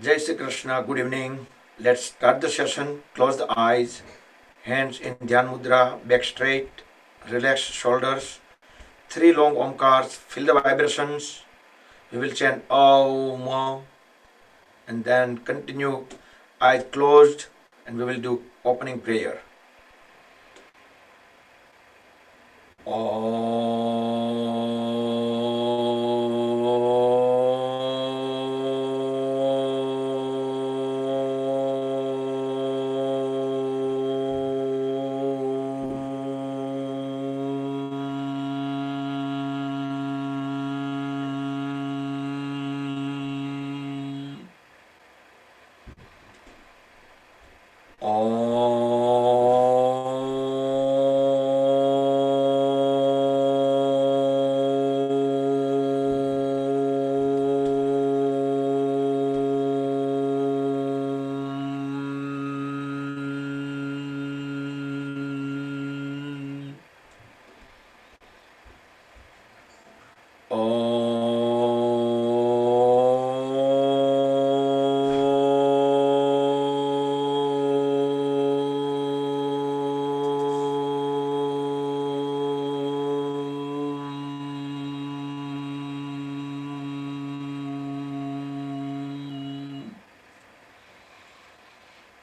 Jai Shri Krishna, good evening. Let's start the session. Close the eyes, hands in Dhyan Mudra, back straight, relax shoulders. Three long omkars, feel the vibrations. We will chant Om and then continue eyes closed and we will do opening prayer.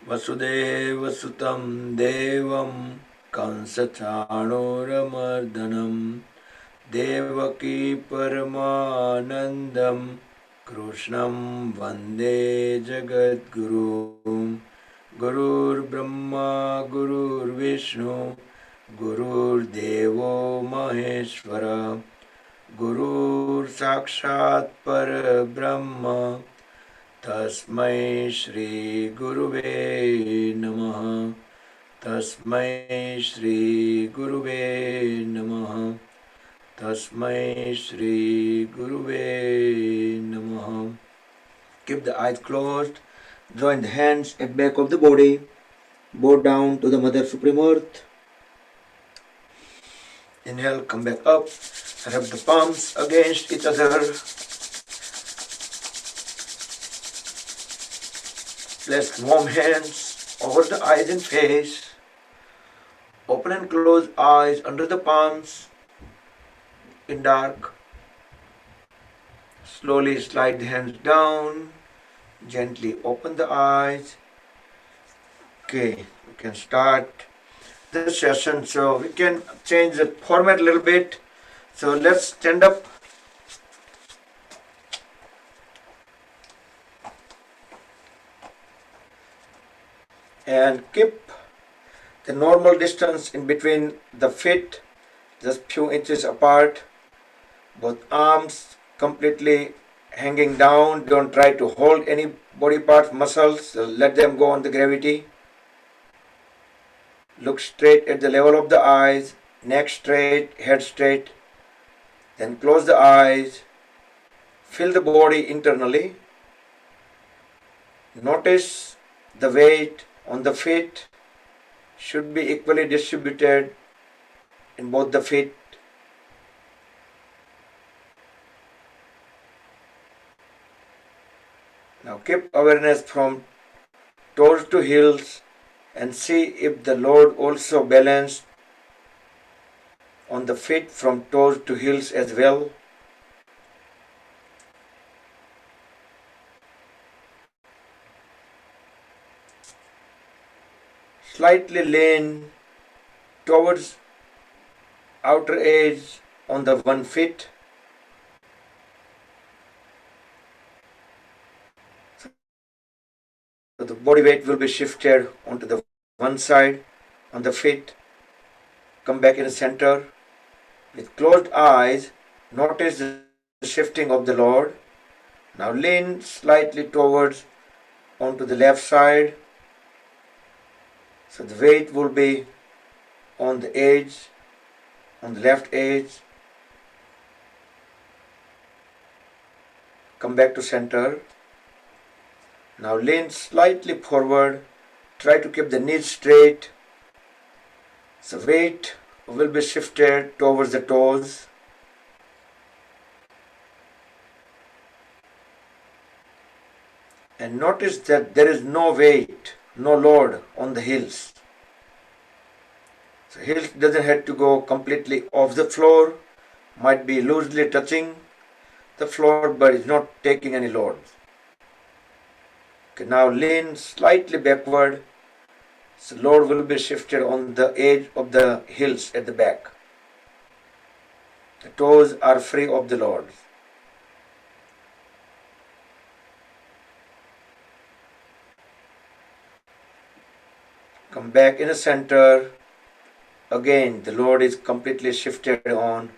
वसुदेवसुतं देवं कंसचाणूरमर्दनं देवकी परमानन्दं कृष्णं वन्दे जगद्गुरुं गुरुर्ब्रह्मा गुरुर्विष्णु गुरुर्देवो महेश्वर गुरुर्साक्षात् परब्रह्म तस्मै श्री गुरुवे नमः तस्मै श्री गुरुवे नमः तस्मै श्री गुरुवे नमः. Keep the eyes closed, join the hands at back of the body, bow down to the Mother Supreme Earth. Inhale, come back up, rub the palms against each other. Place warm hands over the eyes and face. Open and close eyes under the palms in dark. Slowly slide the hands down. Gently open the eyes. Okay, we can start the session. So we can change the format a little bit. So let's stand up. And keep the normal distance in between the feet, just few inches apart. Both arms completely hanging down. Don't try to hold any body parts, muscles. Let them go on the gravity. Look straight at the level of the eyes, neck straight, head straight. Then close the eyes. Feel the body internally. Notice the weight on the feet should be equally distributed in both the feet. Now keep awareness from toes to heels and see if the load also balanced on the feet from toes to heels as well. Slightly lean towards outer edge on the one foot. So the body weight will be shifted onto the one side on the feet. Come back in the center. With closed eyes, notice the shifting of the load. Now lean slightly towards onto the left side. So the weight will be on the edge, on the left edge. Come back to center. Now lean slightly forward. Try to keep the knees straight. So weight will be shifted towards the toes. And notice that there is no weight, no load on the heels. So heels doesn't have to go completely off the floor, might be loosely touching the floor but is not taking any load. Okay, now lean slightly backward. So load will be shifted on the edge of the heels at the back. The toes are free of the load. Come back in the center. Again, the load is completely shifted on,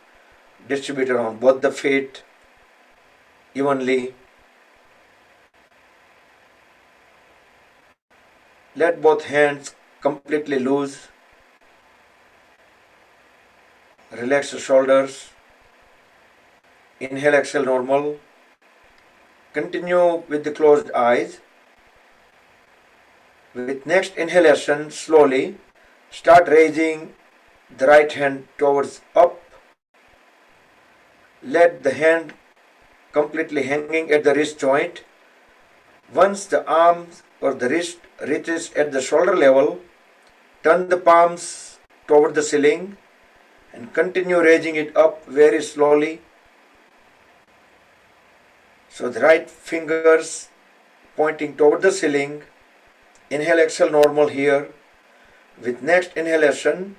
distributed on both the feet evenly. Let both hands completely loose. Relax the shoulders. Inhale, exhale, normal. Continue with the closed eyes. With next inhalation, slowly start raising the right hand towards up. Let the hand completely hanging at the wrist joint. Once the arms or the wrist reaches at the shoulder level, turn the palms toward the ceiling and continue raising it up very slowly. So the right fingers pointing toward the ceiling. Inhale, exhale, normal here. With next inhalation,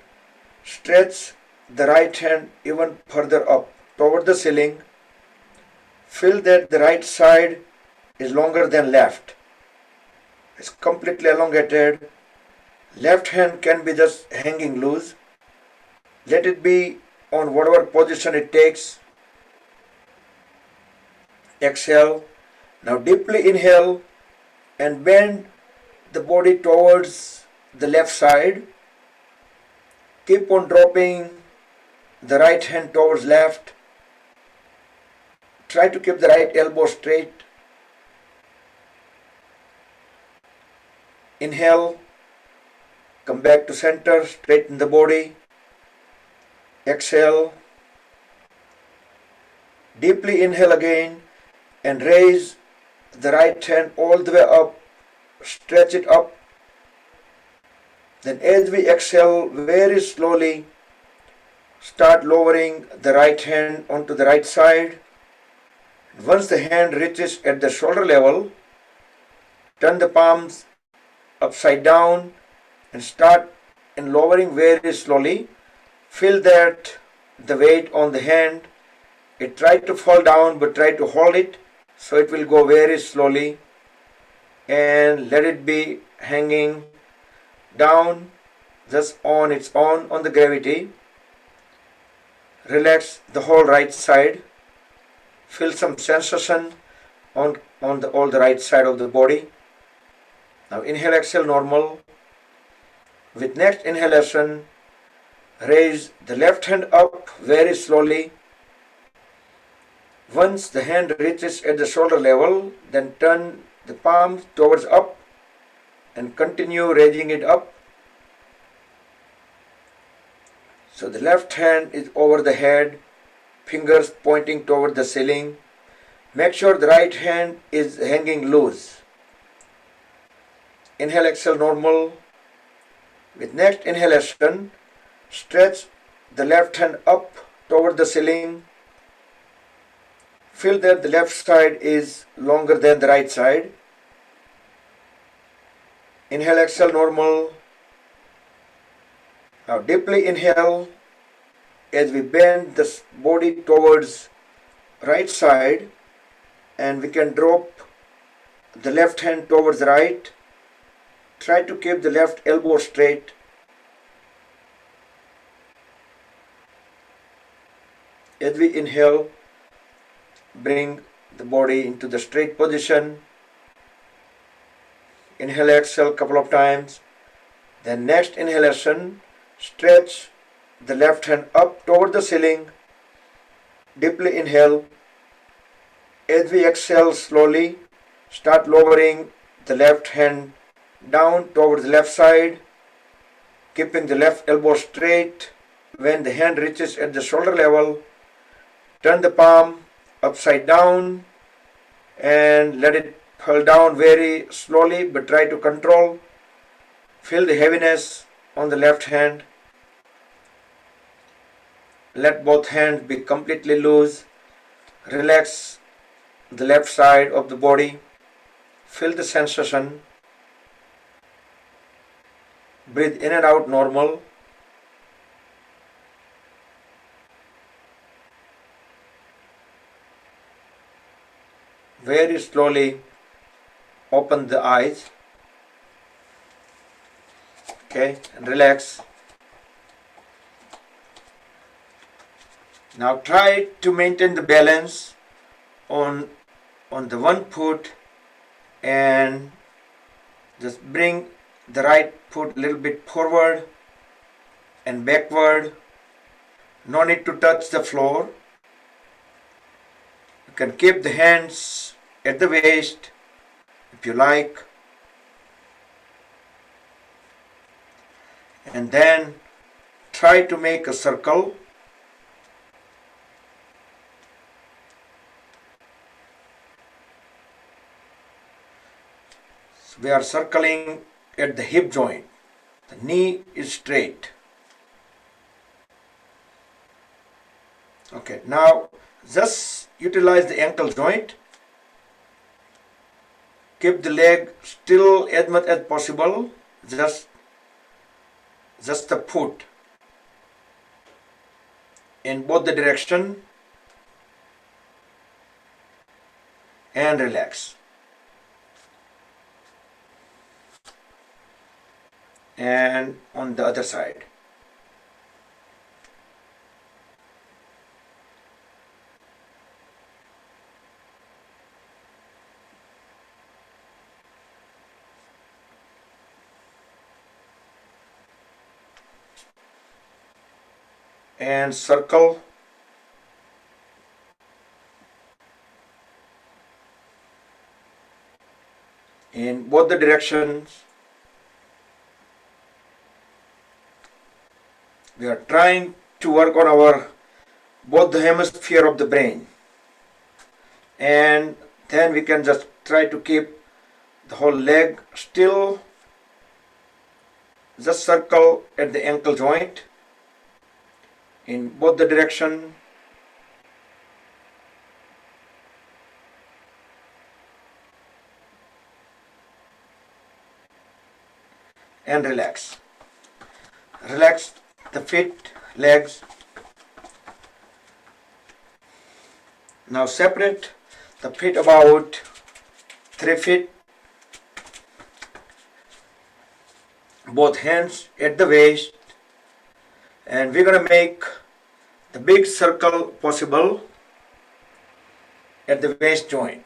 stretch the right hand even further up toward the ceiling. Feel that the right side is longer than left. It's completely elongated. Left hand can be just hanging loose. Let it be on whatever position it takes. Exhale. Now deeply inhale and bend the body towards the left side. Keep on dropping the right hand towards left. Try to keep the right elbow straight. Inhale. Come back to center, straighten the body. Exhale. Deeply inhale again and raise the right hand all the way up. Stretch it up. Then as we exhale, very slowly start lowering the right hand onto the right side. Once the hand reaches at the shoulder level, turn the palms upside down and start in lowering very slowly. Feel that the weight on the hand. It tried to fall down but try to hold it, so it will go very slowly and let it be hanging down just on its own on the gravity. Relax the whole right side. Feel some sensation on all the right side of the body. Now inhale, exhale, normal. With next inhalation, raise the left hand up very slowly. Once the hand reaches at the shoulder level, then turn the palms towards up and continue raising it up. So the left hand is over the head, fingers pointing toward the ceiling. Make sure the right hand is hanging loose. Inhale, exhale, normal. With next inhalation, stretch the left hand up toward the ceiling. Feel that the left side is longer than the right side. Inhale, exhale, normal. Now deeply inhale as we bend the body towards right side, and we can drop the left hand towards the right. Try to keep the left elbow straight. As we inhale, bring the body into the straight position. Inhale, exhale a couple of times. Then next inhalation, stretch the left hand up toward the ceiling. Deeply inhale. As we exhale slowly, start lowering the left hand down towards the left side, keeping the left elbow straight. When the hand reaches at the shoulder level, turn the palm upside down and let it Pull down very slowly, but try to control. Feel the heaviness on the left hand. Let both hands be completely loose. Relax the left side of the body. Feel the sensation. Breathe in and out normal. Very slowly open the eyes. Okay, and relax. Now try to maintain the balance on the one foot and just bring the right foot a little bit forward and backward. No need to touch the floor. You can keep the hands at the waist if you like. And then try to make a circle. So we are circling at the hip joint. The knee is straight. Okay, now just utilize the ankle joint. Keep the leg still as much as possible. Just the foot in both the direction and relax. And on the other side. And circle. In both the directions. We are trying to work on our both the hemisphere of the brain, and then we can just try to keep the whole leg still. Just circle at the ankle joint in both the direction. And relax. Relax the feet, legs. Now separate the feet about 3 feet. Both hands at the waist. And we're going to make the big circle possible at the waist joint.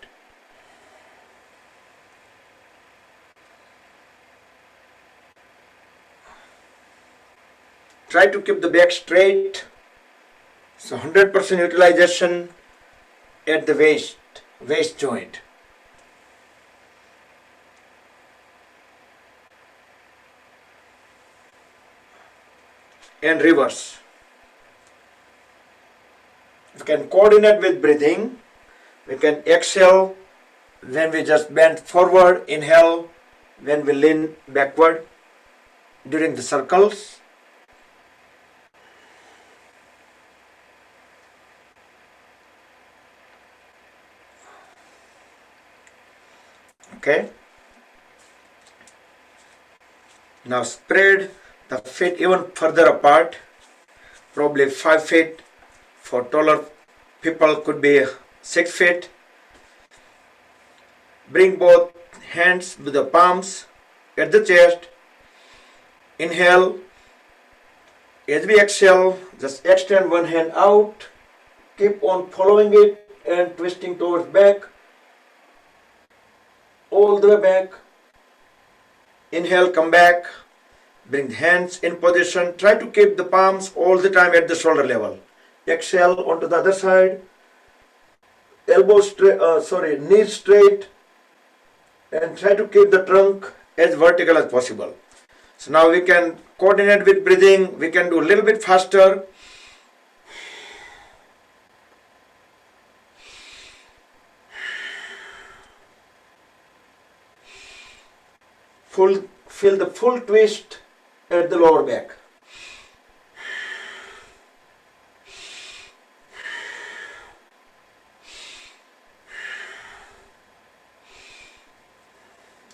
Try to keep the back straight. So 100% utilization at the waist joint. And reverse. We can coordinate with breathing. We can exhale when we just bend forward, inhale when we lean backward during the circles. Okay. Now spread the feet even further apart, probably 5 feet. For taller people could be 6 feet. Bring both hands with the palms at the chest. Inhale. As we exhale, just extend one hand out. Keep on following it and twisting towards back. All the way back. Inhale, come back. Bring the hands in position. Try to keep the palms all the time at the shoulder level. Exhale onto the other side. Elbows straight, knees straight. And try to keep the trunk as vertical as possible. So now we can coordinate with breathing. We can do a little bit faster. Feel the full twist at the lower back.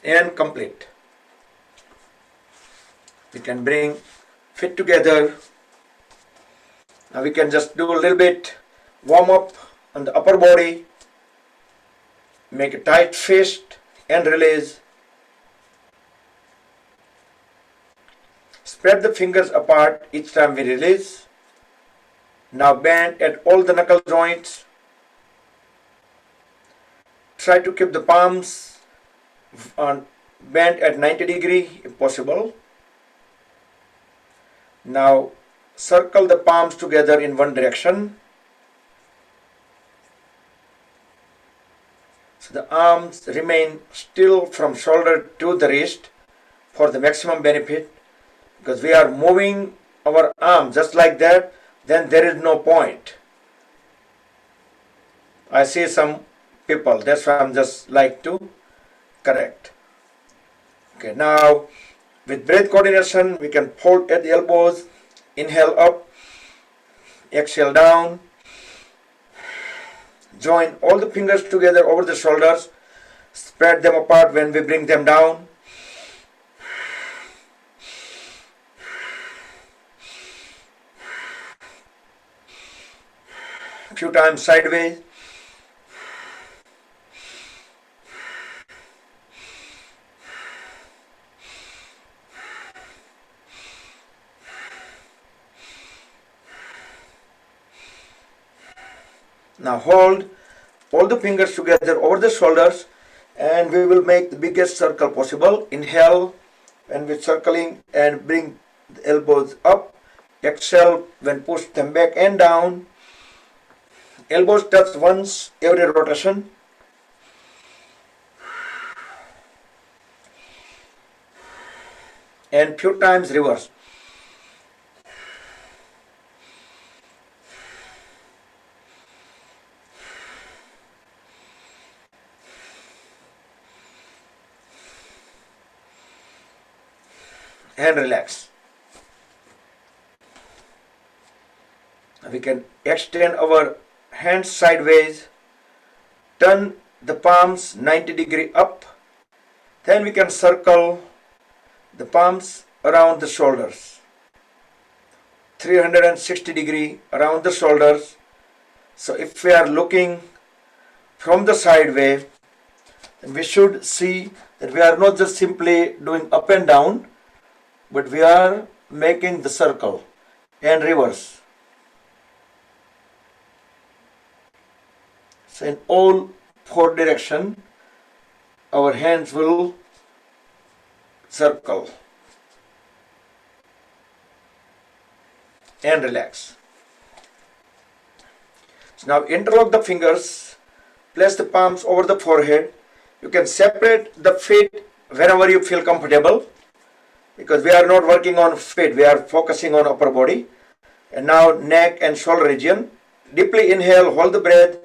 And complete. We can bring feet together. Now we can just do a little bit warm up on the upper body. Make a tight fist and release. Spread the fingers apart each time we release. Now bend at all the knuckle joints. Try to keep the palms bent at 90 degrees if possible. Now circle the palms together in one direction. So the arms remain still from shoulder to the wrist for the maximum benefit, because we are moving our arms just like that, then there is no point. I see some people, that's why I'm just like to correct. Okay, now with breath coordination, we can fold at the elbows, inhale up, exhale down, join all the fingers together over the shoulders, spread them apart when we bring them down. A few times sideways. Now hold all the fingers together over the shoulders and we will make the biggest circle possible. Inhale when we're circling and bring the elbows up. Exhale when push them back and down. Elbows touch once every rotation. And few times reverse. And relax. We can extend our hands sideways, turn the palms 90 degrees up, then we can circle the palms around the shoulders, 360 degrees around the shoulders. So if we are looking from the sideway, then we should see that we are not just simply doing up and down, but we are making the circle and reverse. So in all four directions, our hands will circle and relax. So now interlock the fingers, place the palms over the forehead. You can separate the feet wherever you feel comfortable, because we are not working on feet, we are focusing on upper body. And now neck and shoulder region. Deeply inhale, hold the breath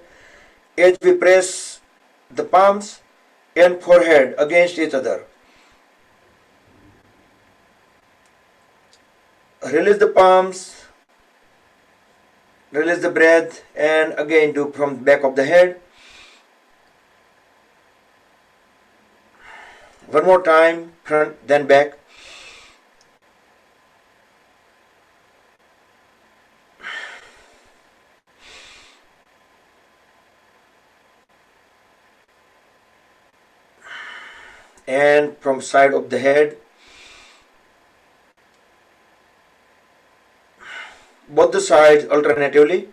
as we press the palms and forehead against each other. Release the palms, release the breath, and again do from the back of the head. One more time, front then back. And from side of the head, both the sides alternatively.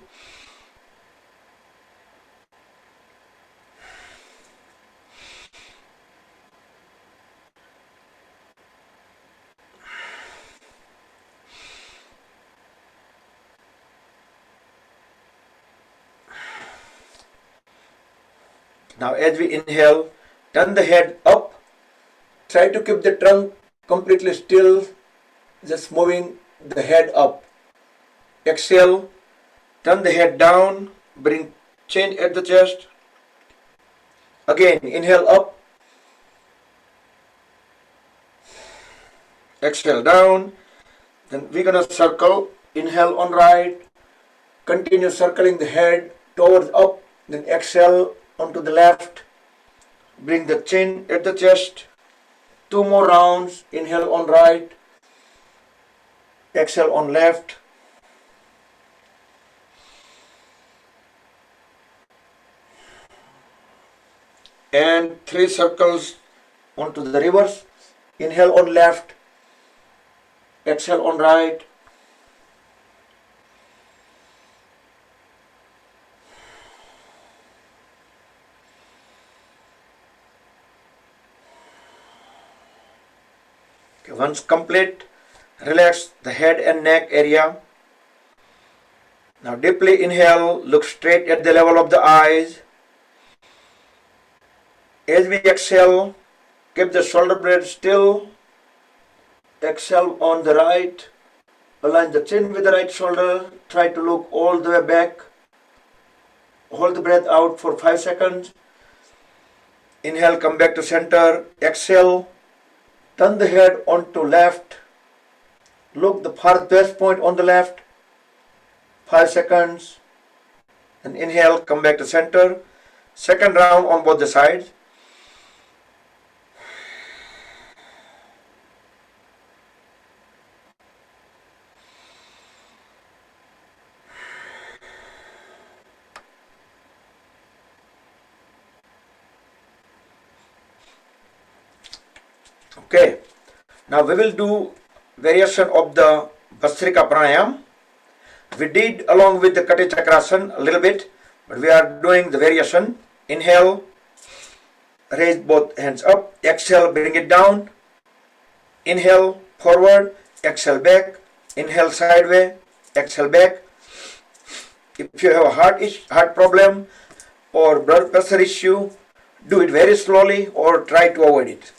Now as we inhale, turn the head up. Try to keep the trunk completely still, just moving the head up. Exhale, turn the head down, bring chin at the chest. Again, inhale up. exhale down. Then we're gonna circle. Inhale on right. Continue circling the head towards up. Then exhale onto the left. Bring the chin at the chest. 2 more rounds. Inhale on right. Exhale on left. And 3 circles onto the reverse. Inhale on left. Exhale on right. Okay, once complete, relax the head and neck area. Now deeply inhale, look straight at the level of the eyes. As we exhale, keep the shoulder blade still. Exhale on the right. Align the chin with the right shoulder. Try to look all the way back. Hold the breath out for 5 seconds. Inhale, come back to center. Exhale. Turn the head onto left. Look the farthest point on the left. 5 seconds. And inhale, come back to center. Second round on both the sides. Okay, now we will do variation of the Bhastrika Pranayam. We did along with the Kati Chakrasana a little bit, but we are doing the variation. Inhale, raise both hands up. Exhale, bring it down. Inhale, forward. Exhale, back. Inhale, sideways. Exhale, back. If you have a heart problem or blood pressure issue, do it very slowly or try to avoid it.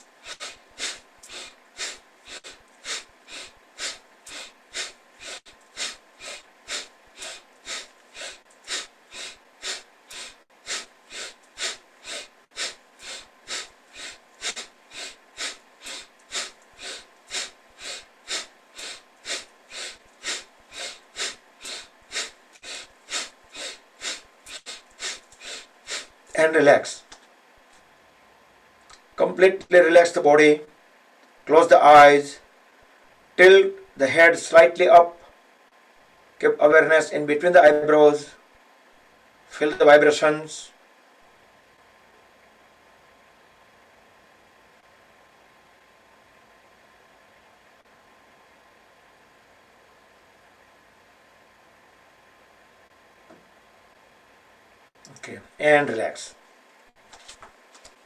And relax. Completely relax the body. Close the eyes. Tilt the head slightly up. Keep awareness in between the eyebrows. Feel the vibrations. Okay, and relax.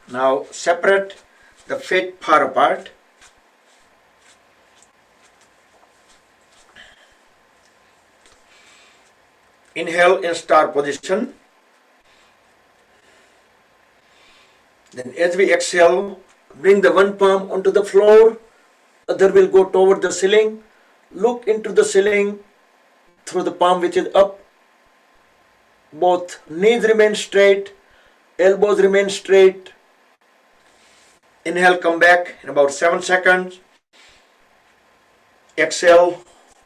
Now separate the feet far apart. Inhale in star position. Then as we exhale, bring the one palm onto the floor, other will go toward the ceiling. Look into the ceiling through the palm which is up. Both knees remain straight, elbows remain straight. Inhale, come back in about 7 seconds. Exhale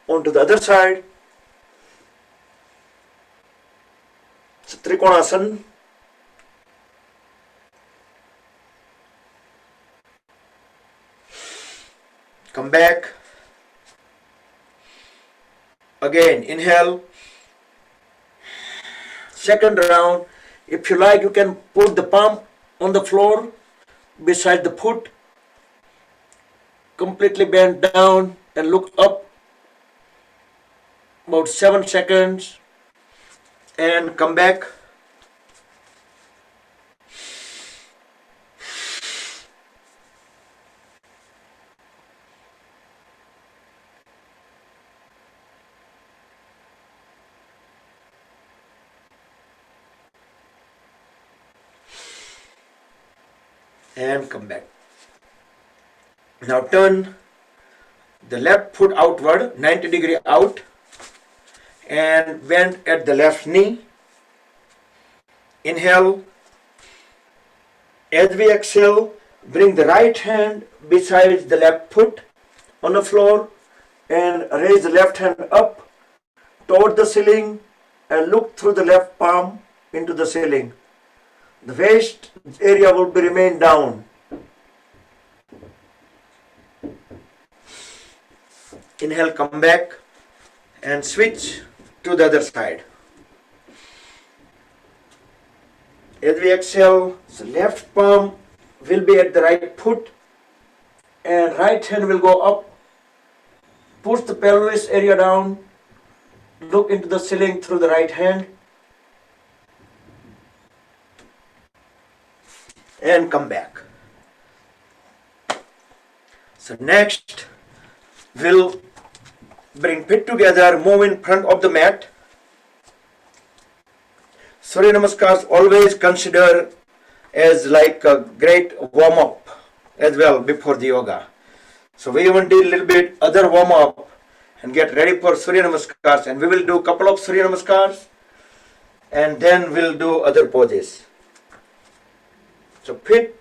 onto the other side. So Trikonasana. Come back. Again, inhale. Second round. If you like, you can put the palm on the floor beside the foot. Completely bend down and look up. About 7 seconds. And come back. And come back. Now turn the left foot outward, 90 degree out, and bend at the left knee. Inhale. As we exhale, bring the right hand beside the left foot. on the floor and raise the left hand up toward the ceiling and look through the left palm into the ceiling. The waist area will be remain down. Inhale, come back and switch to the other side. As we exhale, the left palm will be at the right foot and right hand will go up. Push the pelvis area down. Look into the ceiling through the right hand. And come back. So next, we'll bring feet together, move in front of the mat. Surya Namaskars always consider as like a great warm-up as well before the yoga. So we even did a little bit other warm-up and get ready for Surya Namaskars, and we will do a couple of Surya Namaskars and then we'll do other poses. So feet,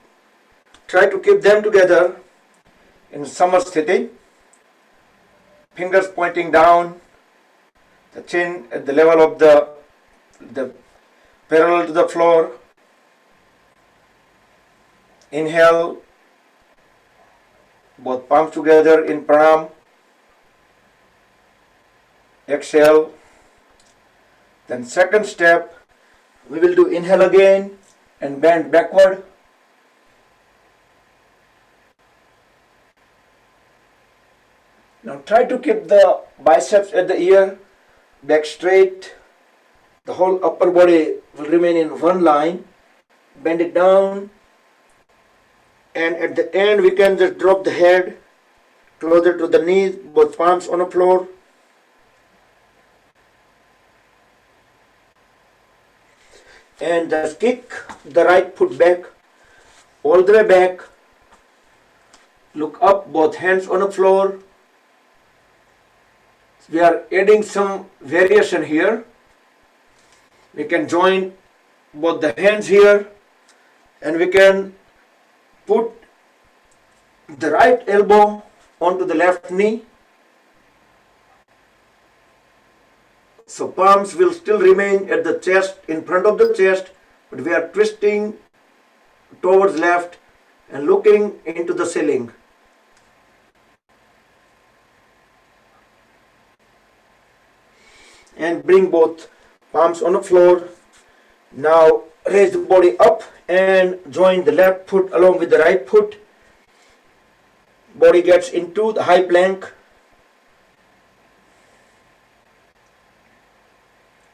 try to keep them together in Samasthiti. Fingers pointing down, the chin at the level of the parallel to the floor. Inhale, both palms together in pranam. Exhale. Then second step, we will do inhale again and bend backward. Now try to keep the biceps at the ear, back straight. The whole upper body will remain in one line. Bend it down. And at the end we can just drop the head closer to the knees, both palms on the floor. And just kick the right foot back, all the way back. Look up, both hands on the floor. We are adding some variation here. We can join both the hands here and we can put the right elbow onto the left knee. So palms will still remain at the chest, in front of the chest, but we are twisting towards left and looking into the ceiling. And bring both palms on the floor. Now raise the body up and join the left foot along with the right foot. Body gets into the high plank.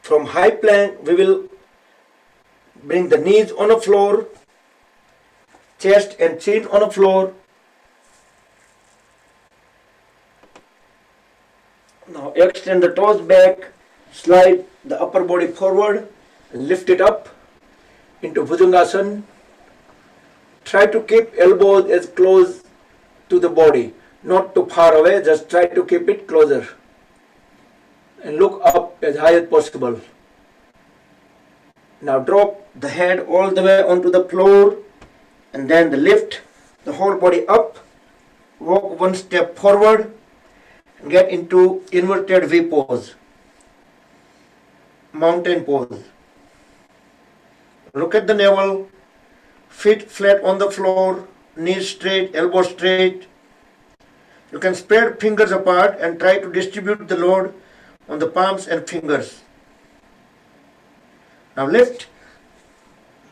From high plank, we will bring the knees on the floor, chest and chin on the floor. Now extend the toes back. Slide the upper body forward and lift it up into Bhujangasana. Try to keep elbows as close to the body, not too far away, just try to keep it closer. And look up as high as possible. Now drop the head all the way onto the floor and then lift the whole body up. Walk one step forward and get into inverted V pose. Mountain pose. Look at the navel, feet flat on the floor, knees straight, elbows straight. You can spread fingers apart and try to distribute the load on the palms and fingers. Now lift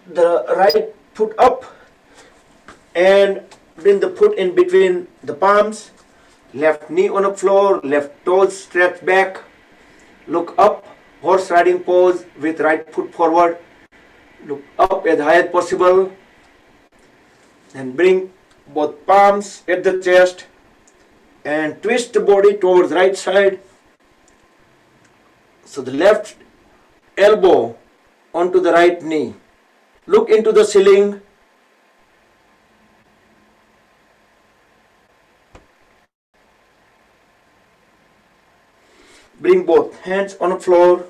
the right foot up and bring the foot in between the palms. Left knee on the floor, left toes stretch back. Look up. Horse riding pose with right foot forward. Look up as high as possible. And bring both palms at the chest and twist the body towards right side. So the left elbow onto the right knee. Look into the ceiling. Bring both hands on the floor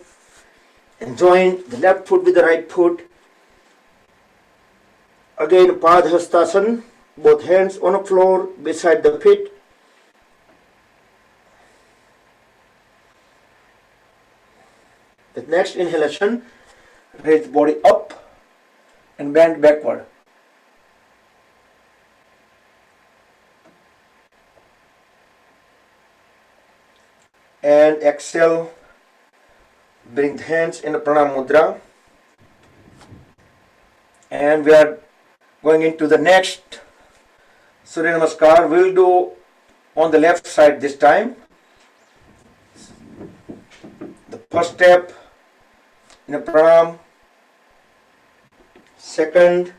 and join the left foot with the right foot. Again, Padhastasana, both hands on the floor beside the feet. The next inhalation, raise the body up and bend backward. And exhale, bring the hands in the pranam mudra. And we are going into the next Surya Namaskar. We will do on the left side this time. The first step in a pranam, second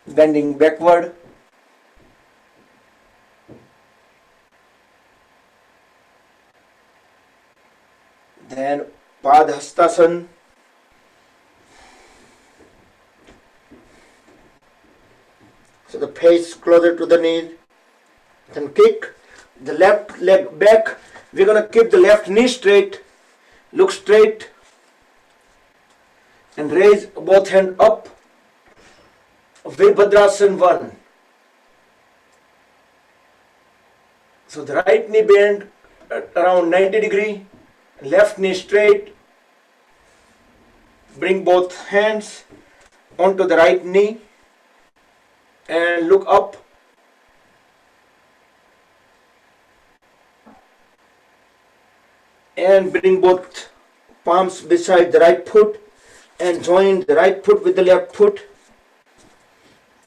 bending backward, then Padhastasana, so the face closer to the knee, then kick the left leg back. We're going to keep the left knee straight, look straight, and raise both hands up, Virabhadrasana 1. So the right knee bend around 90 degree, left knee straight, bring both hands onto the right knee and look up. And bring both palms beside the right foot and join the right foot with the left foot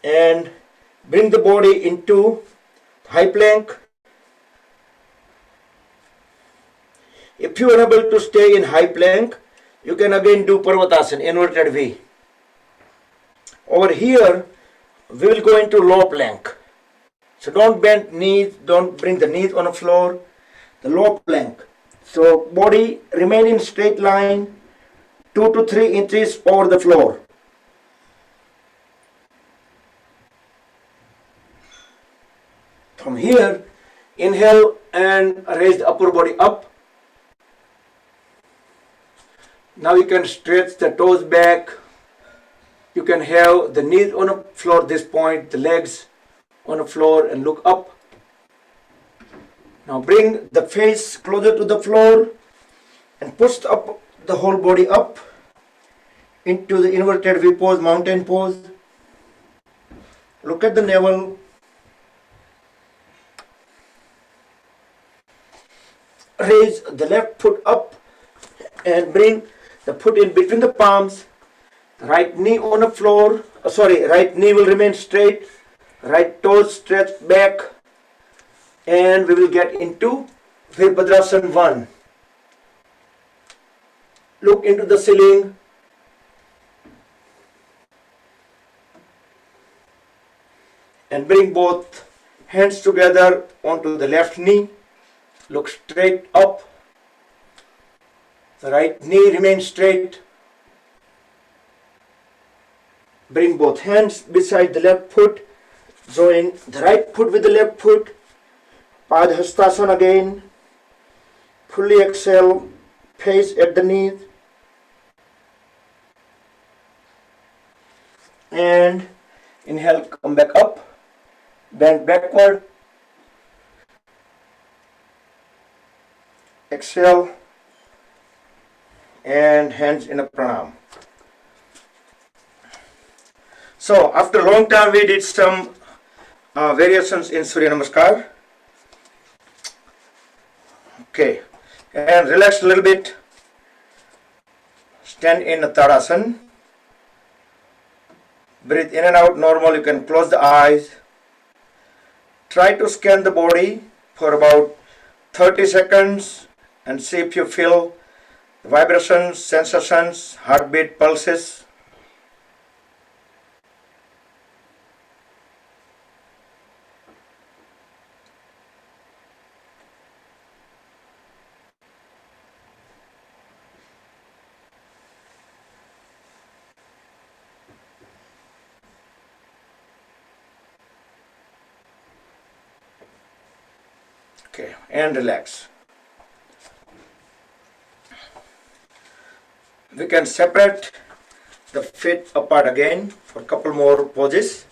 and bring the body into high plank. If you are able to stay in high plank, you can again do Parvatasana, inverted V. Over here, we will go into low plank. So don't bend knees, don't bring the knees on the floor, the low plank. So body remain in straight line, 2 to 3 inches over the floor. From here, inhale and raise the upper body up. Now you can stretch the toes back. You can have the knees on the floor at this point, the legs on the floor and look up. Now bring the face closer to the floor and push up the whole body up into the inverted V pose, mountain pose. Look at the navel. Raise the left foot up and bring the foot in between the palms. Right knee on the floor. Right knee will remain straight. Right toes stretched back. And we will get into Virabhadrasana 1. Look into the ceiling. And bring both hands together onto the left knee. Look straight up. The right knee remains straight. Bring both hands beside the left foot. Join the right foot with the left foot. Padhastasana again. Fully exhale, face at the knees. And inhale, come back up. Bend backward. Exhale. And hands in a pranam. So after a long time we did some variations in Surya Namaskar. Okay, and relax a little bit. Stand in a Tadasana. Breathe in and out normal. You can close the eyes. Try to scan the body for about 30 seconds and see if you feel vibrations, sensations, heartbeat, pulses. Okay, and relax. We can separate the feet apart again for a couple more poses.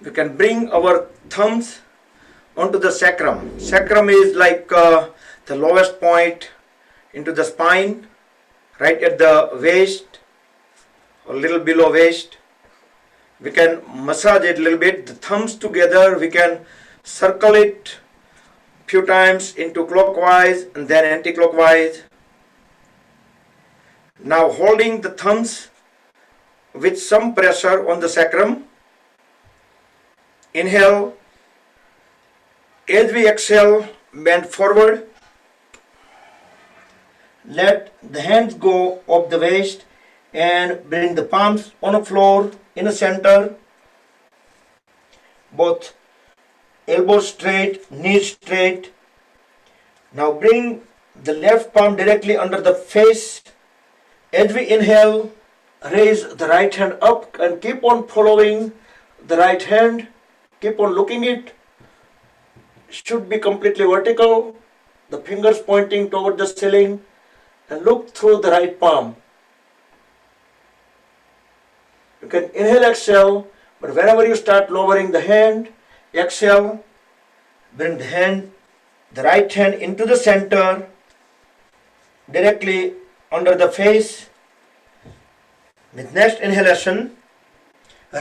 We can bring our thumbs onto the sacrum. Sacrum is like the lowest point into the spine, right at the waist, a little below waist. We can massage it a little bit, the thumbs together, we can circle it few times into clockwise and then anti-clockwise. Now holding the thumbs with some pressure on the sacrum, inhale. As we exhale, bend forward. Let the hands go off the waist and bring the palms on the floor in the center. Both elbows straight, knees straight. Now bring the left palm directly under the face. As we inhale, raise the right hand up and keep on following the right hand. Keep on looking it. Should be completely vertical. The fingers pointing toward the ceiling and look through the right palm. You can inhale, exhale, but whenever you start lowering the hand, exhale, bring the right hand into the center, directly under the face. With next inhalation,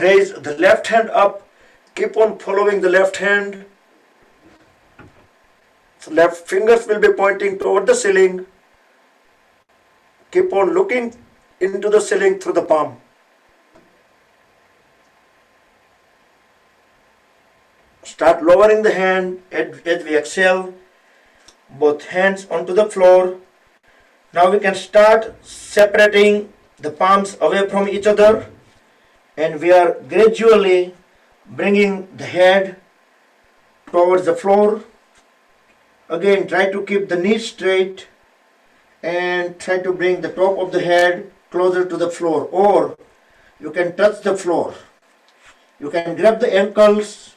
raise the left hand up, keep on following the left hand. So left fingers will be pointing toward the ceiling. Keep on looking into the ceiling through the palm. Start lowering the hand as we exhale, both hands onto the floor. Now we can start separating the palms away from each other, and we are gradually bringing the head towards the floor. Again, try to keep the knees straight and try to bring the top of the head closer to the floor, or you can touch the floor. You can grab the ankles.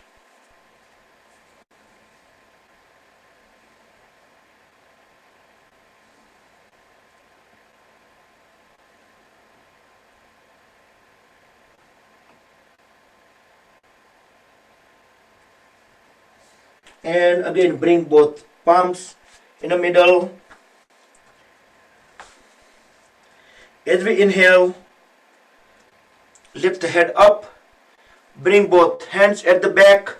And again, bring both palms in the middle. As we inhale, lift the head up, bring both hands at the back,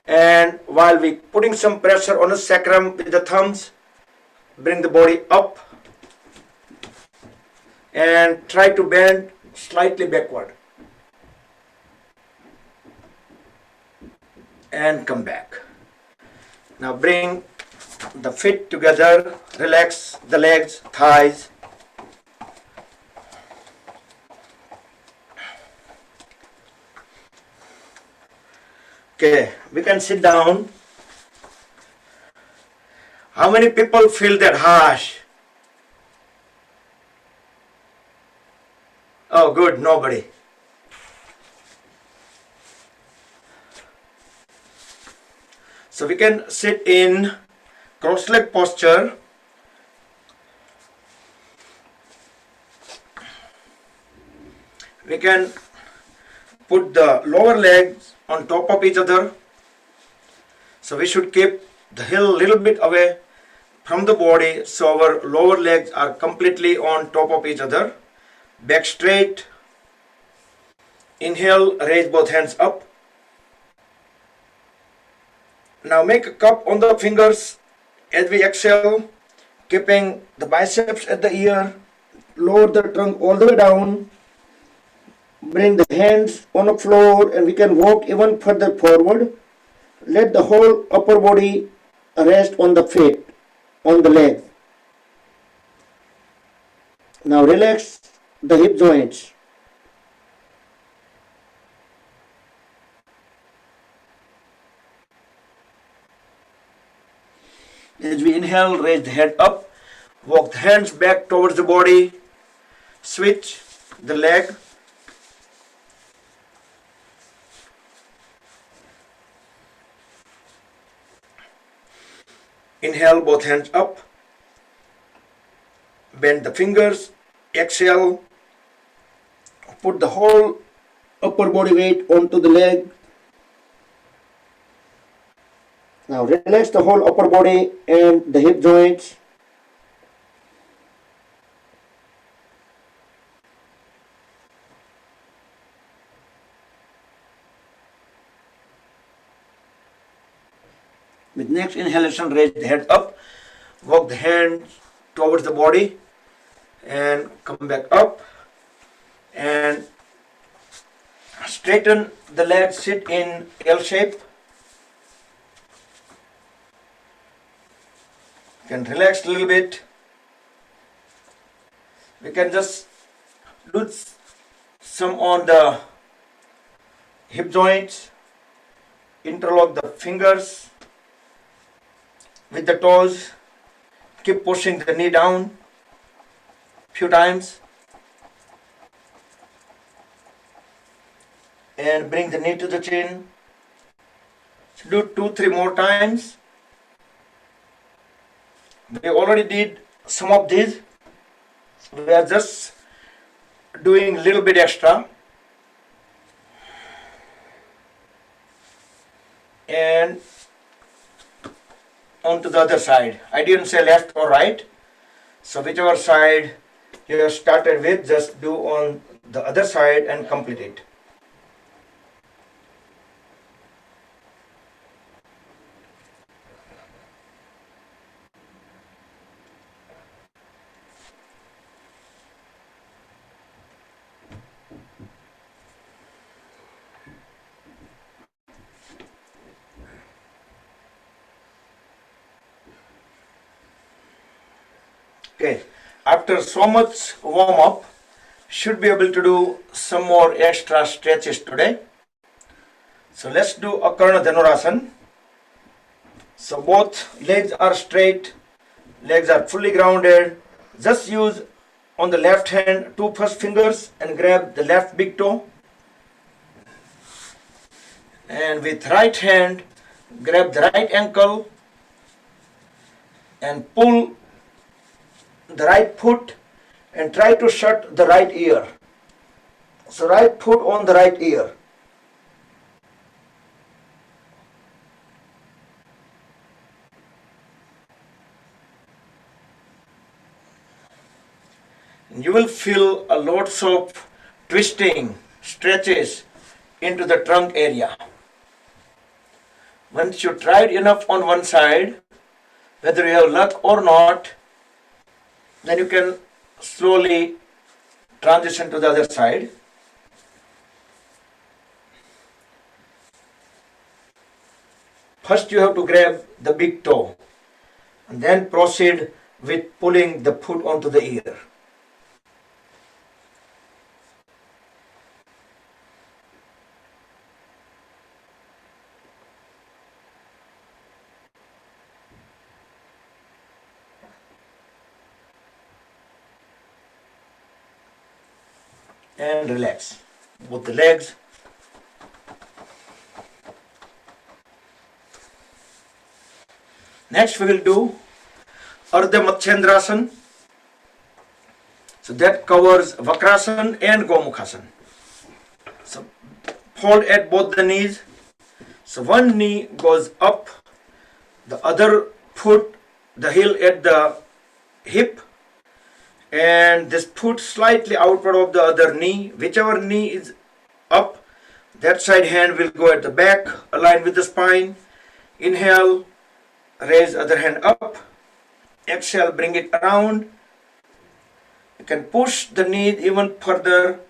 and while we putting some pressure on the sacrum with the thumbs, bring the body up and try to bend slightly backward and come back. Now bring the feet together, relax the legs, thighs. Okay, we can sit down. How many people feel that harsh? Oh, good, nobody. So we can sit in cross-leg posture. We can put the lower legs on top of each other. So we should keep the heel a little bit away from the body so our lower legs are completely on top of each other. Back straight. Inhale, raise both hands up. Now make a cup on the fingers as we exhale, keeping the biceps at the ear. Lower the trunk all the way down. Bring the hands on the floor and we can walk even further forward. Let the whole upper body rest on the feet, on the leg. Now relax the hip joints. As we inhale, raise the head up, walk the hands back towards the body, switch the leg. Inhale, both hands up, bend the fingers, exhale, put the whole upper body weight onto the leg. Now relax the whole upper body and the hip joints. With next inhalation, raise the head up, walk the hand towards the body and come back up and straighten the legs, sit in L shape. You can relax a little bit. We can just do some on the hip joints, interlock the fingers with the toes, keep pushing the knee down few times and bring the knee to the chin. So do 2-3 more times. We already did some of these. We are just doing a little bit extra. And on to the other side. I didn't say left or right. So whichever side you have started with, just do on the other side and complete it. Okay, after so much warm up, should be able to do some more extra stretches today. So let's do Akarna Dhanurasana. So both legs are straight, legs are fully grounded. Just use on the left hand 2 first fingers and grab the left big toe. And with right hand, grab the right ankle and pull the right foot and try to shut the right ear. So right foot on the right ear. You will feel a lots of twisting, stretches into the trunk area. Once you tried enough on one side, whether you have luck or not, then you can slowly transition to the other side. First you have to grab the big toe and then proceed with pulling the foot onto the ear. And relax both the legs. Next we will do Ardha Matsyendrasana. So that covers Vakrasana and Gomukhasana. So fold at both the knees. So one knee goes up, the other foot, the heel at the hip, and this foot slightly outward of the other knee. Whichever knee is up, that side hand will go at the back, align with the spine. Inhale, raise other hand up. Exhale, bring it around. You can push the knee even further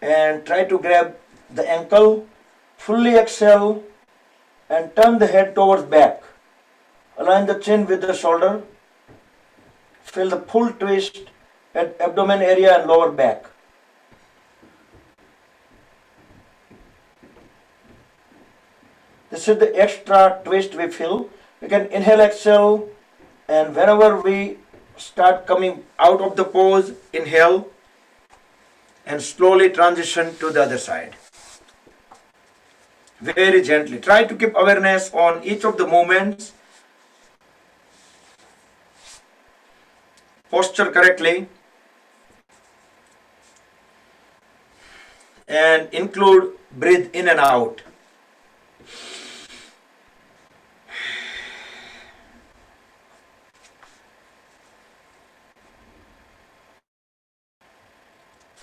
and try to grab the ankle. Fully exhale and turn the head towards back. Align the chin with the shoulder. Feel the full twist at abdomen area and lower back. This is the extra twist we feel. We can inhale, exhale, and whenever we start coming out of the pose, inhale and slowly transition to the other side. Very gently. Try to keep awareness on each of the movements. Posture correctly. And include breathe in and out.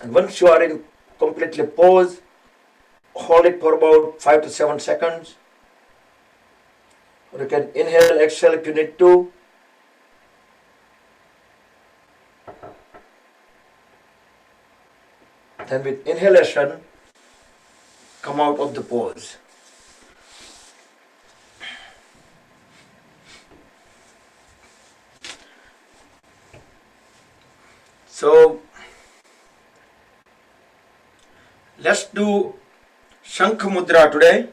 And once you are in completely pause, hold it for about 5 to 7 seconds. Or you can inhale, exhale if you need to. Then with inhalation, come out of the pause. So let's do Shankh Mudra today.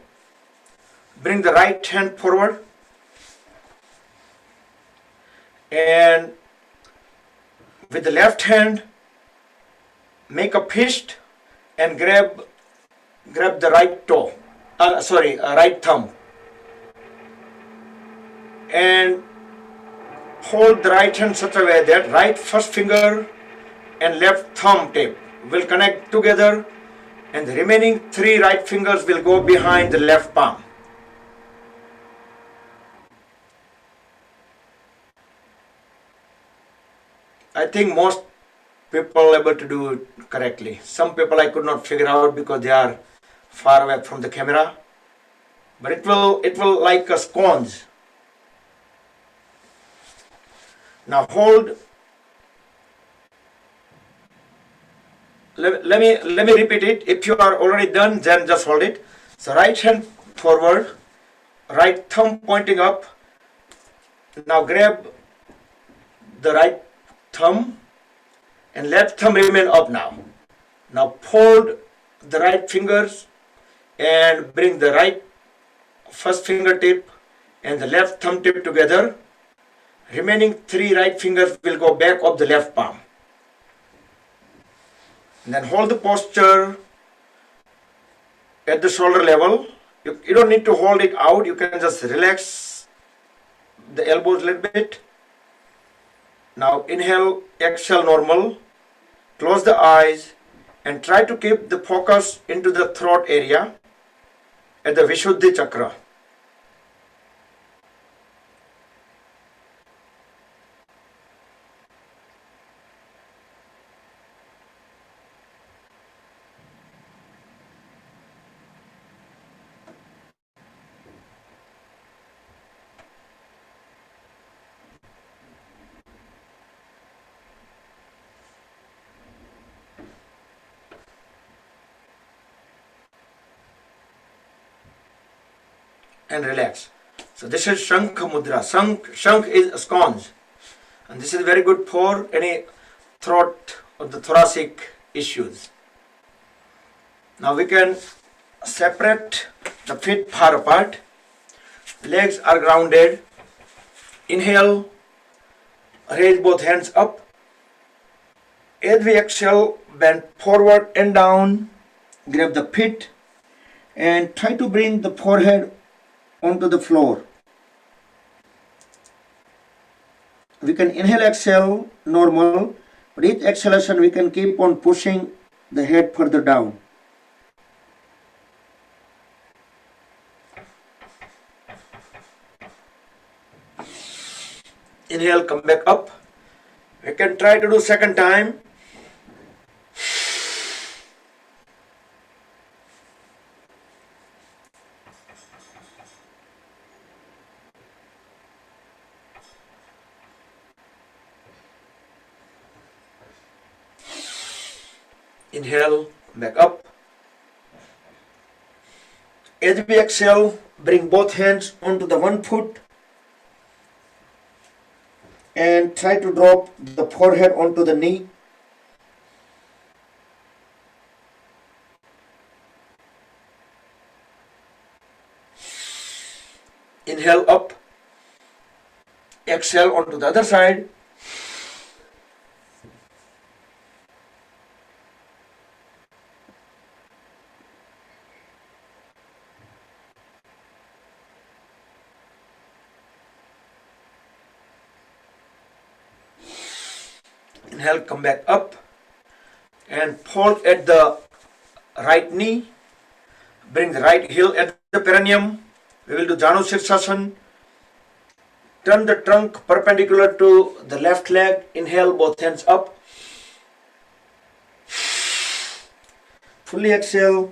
Bring the right hand forward and with the left hand make a fist and grab the right toe, right thumb, and hold the right hand such a way that right first finger and left thumb tip will connect together, and the remaining 3 right fingers will go behind the left palm. I think most people are able to do it correctly. Some people I could not figure out because they are far away from the camera. But it will like a scones. Now hold. Let me repeat it. If you are already done, then just hold it. So right hand forward, right thumb pointing up. Now grab the right thumb and left thumb remain up now. Now fold the right fingers and bring the right first fingertip and the left thumb tip together. Remaining 3 right fingers will go back of the left palm. And then hold the posture at the shoulder level. You don't need to hold it out. You can just relax the elbows a little bit. Now inhale, exhale normal. Close the eyes and try to keep the focus into the throat area at the Vishuddhi chakra. And relax. So this is Shankh Mudra. Shankh is scones. And this is very good for any throat or the thoracic issues. Now we can separate the feet far apart. Legs are grounded. Inhale, raise both hands up. As we exhale, bend forward and down. Grab the feet and try to bring the forehead onto the floor. We can inhale, exhale normal, but each exhalation we can keep on pushing the head further down. Inhale, come back up. We can try to do second time. Inhale, back up. As we exhale, bring both hands onto the one foot and try to drop the forehead onto the knee. Inhale up, exhale onto the other side. Inhale, come back up and fold at the right knee. Bring the right heel at the perineum. We will do Janu Sirsasana. Turn the trunk perpendicular to the left leg. Inhale, both hands up. Fully exhale.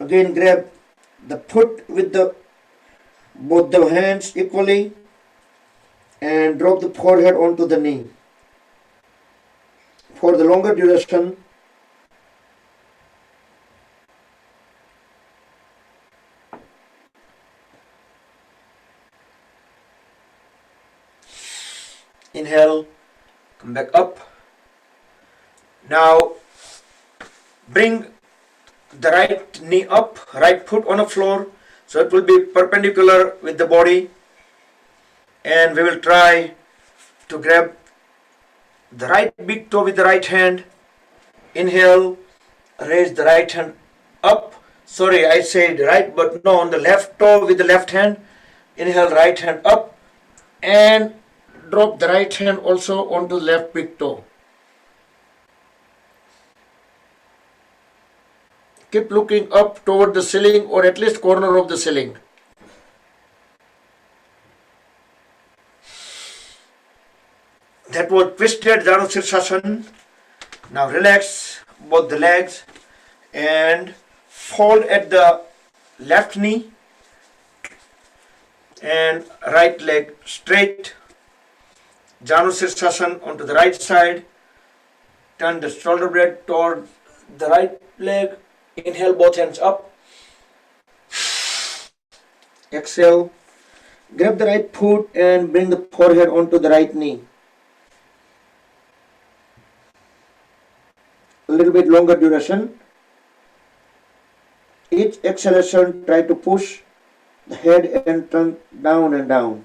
Again grab the foot with the both the hands equally and drop the forehead onto the knee. For the longer duration, inhale, come back up. Now bring the right knee up, right foot on the floor, so it will be perpendicular with the body, and we will try to grab the right big toe with the right hand. Inhale, raise the right hand up. Sorry, I said right, but no, on the left toe with the left hand. Inhale, right hand up, and drop the right hand also onto the left big toe. Keep looking up toward the ceiling or at least corner of the ceiling. That was twisted Janu Sirsasana. Now relax both the legs and fold at the left knee and right leg straight. Janu Sirsasana onto the right side. Turn the shoulder blade toward the right leg. Inhale, both hands up. Exhale. Grab the right foot and bring the forehead onto the right knee. A little bit longer duration. Each exhalation, try to push the head and trunk down and down.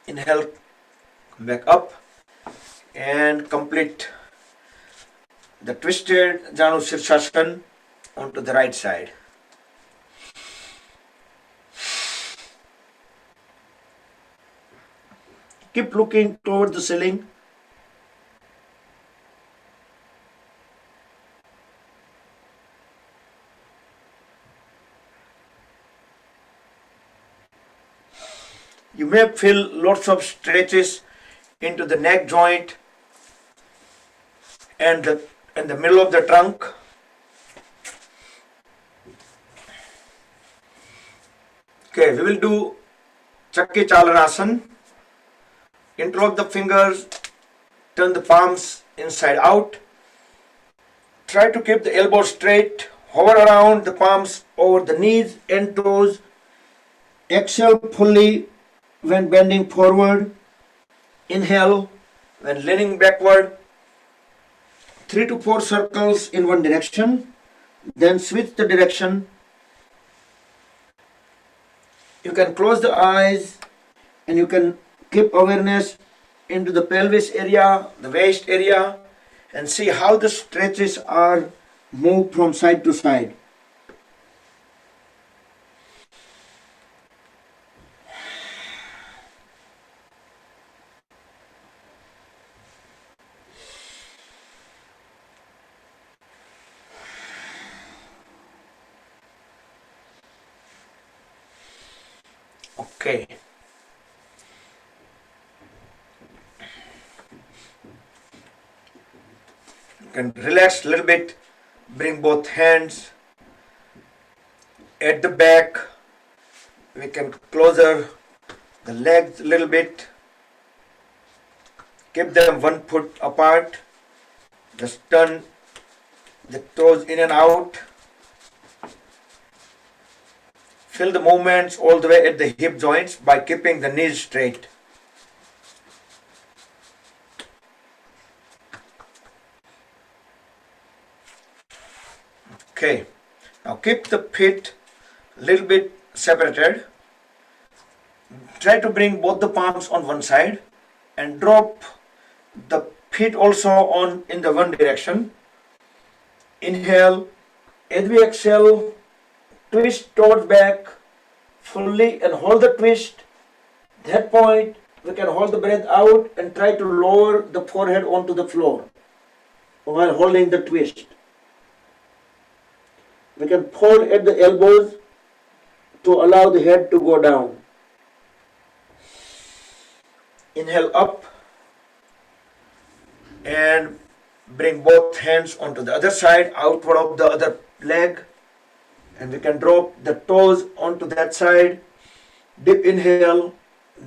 Inhale, come back up and complete the twisted Janu Sirsasana onto the right side. Keep looking toward the ceiling. You may feel lots of stretches into the neck joint and the middle of the trunk. Okay, we will do Chakki Chalanasana. Interlock the fingers, turn the palms inside out. Try to keep the elbows straight. Hover around the palms over the knees and toes. Exhale fully when bending forward. Inhale when leaning backward. 3 to 4 circles in one direction. Then switch the direction. You can close the eyes and you can keep awareness into the pelvis area, the waist area, and see how the stretches are moved from side to side. Okay. You can relax a little bit. Bring both hands at the back. We can closer the legs a little bit. Keep them 1 foot apart. Just turn the toes in and out. Feel the movements all the way at the hip joints by keeping the knees straight. Okay, now keep the feet a little bit separated. Try to bring both the palms on one side and drop the feet also on in the one direction. Inhale, as we exhale, twist towards back fully and hold the twist. At that point, we can hold the breath out and try to lower the forehead onto the floor while holding the twist. We can fold at the elbows to allow the head to go down. Inhale up and bring both hands onto the other side, outward of the other leg, and we can drop the toes onto that side. Deep inhale,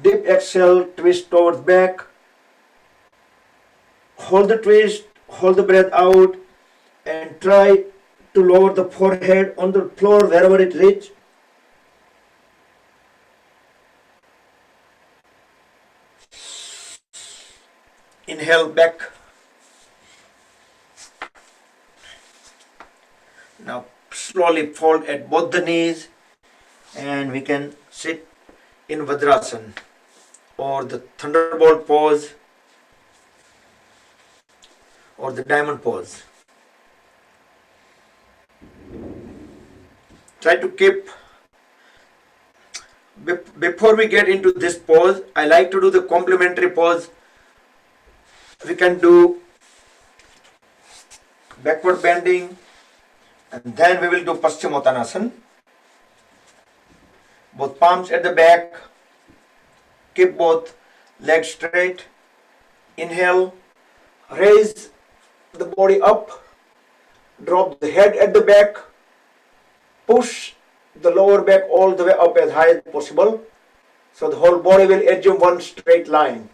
deep exhale, twist towards back. Hold the twist, hold the breath out, and try to lower the forehead on the floor wherever it reaches. Inhale back. Now slowly fold at both the knees, and we can sit in Vajrasana or the thunderbolt pose or the diamond pose. Try to keep, before we get into this pose, I like to do the complementary pose. We can do backward bending, and then we will do Paschimottanasana. Both palms at the back, keep both legs straight. Inhale, raise the body up, drop the head at the back, push the lower back all the way up as high as possible, so the whole body will assume one straight line.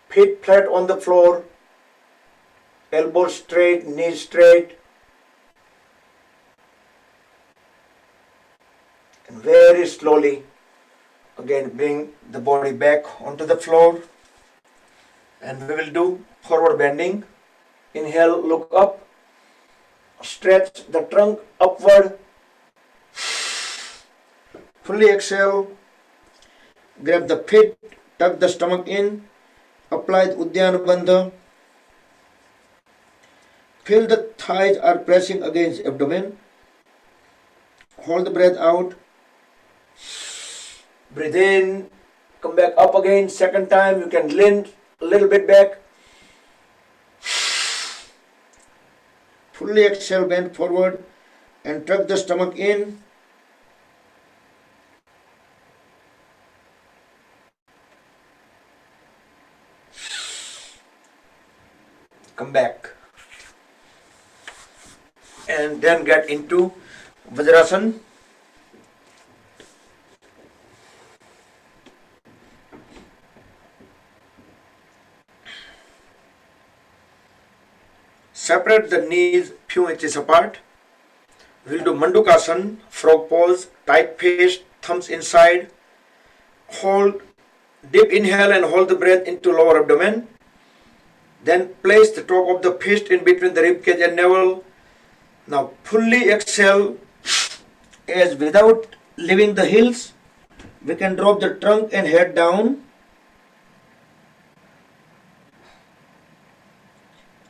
Feet flat on the floor, elbows straight, knees straight, and very slowly again bring the body back onto the floor, and we will do forward bending. Inhale, look up, stretch the trunk upward, fully exhale, grab the feet, tuck the stomach in, apply the Uddiyana Bandha. Feel the thighs are pressing against abdomen. Hold the breath out. Breathe in, come back up again. Second time, you can lean a little bit back. Fully exhale, bend forward and tuck the stomach in. Come back. And then get into Vajrasana. Separate the knees few inches apart. We'll do Mandukasana, frog pose, tight fist, thumbs inside. Hold, deep inhale and hold the breath into lower abdomen. Then place the top of the fist in between the rib cage and navel. Now fully exhale, as without leaving the heels, we can drop the trunk and head down.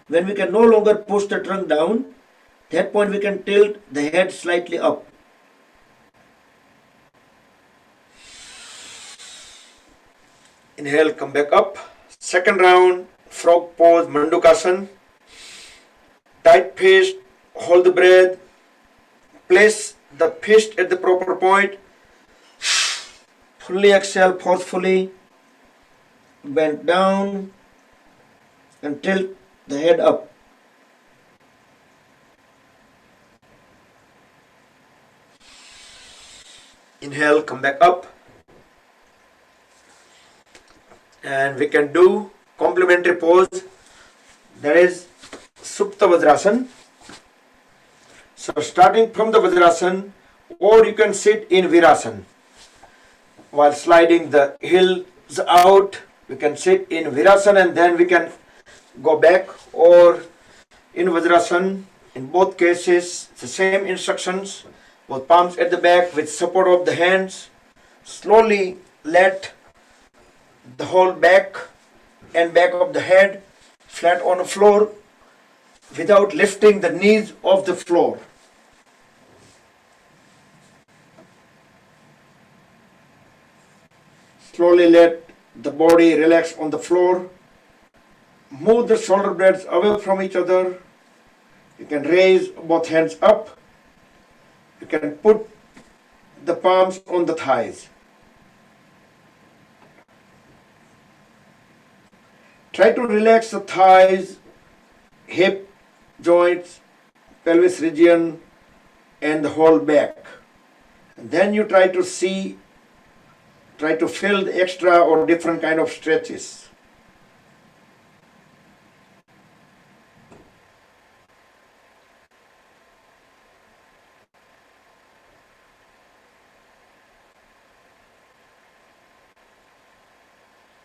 When we can no longer push the trunk down, that point we can tilt the head slightly up. Inhale, come back up. Second round, frog pose, Mandukasana. Tight fist, hold the breath. Place the fist at the proper point. Fully exhale forcefully. Bend down and tilt the head up. Inhale, come back up. And we can do complementary pose. That is Supta Vajrasana. So starting from the Vajrasana, or you can sit in Virasana. While sliding the heels out, we can sit in Virasana and then we can go back, or in Vajrasana. In both cases, the same instructions. Both palms at the back with support of the hands. Slowly let the whole back and back of the head flat on the floor without lifting the knees off the floor. Slowly let the body relax on the floor. Move the shoulder blades away from each other. You can raise both hands up. You You can put the palms on the thighs. Try to relax the thighs, hip joints, pelvis region, and the whole back. And then you try to feel the extra or different kind of stretches.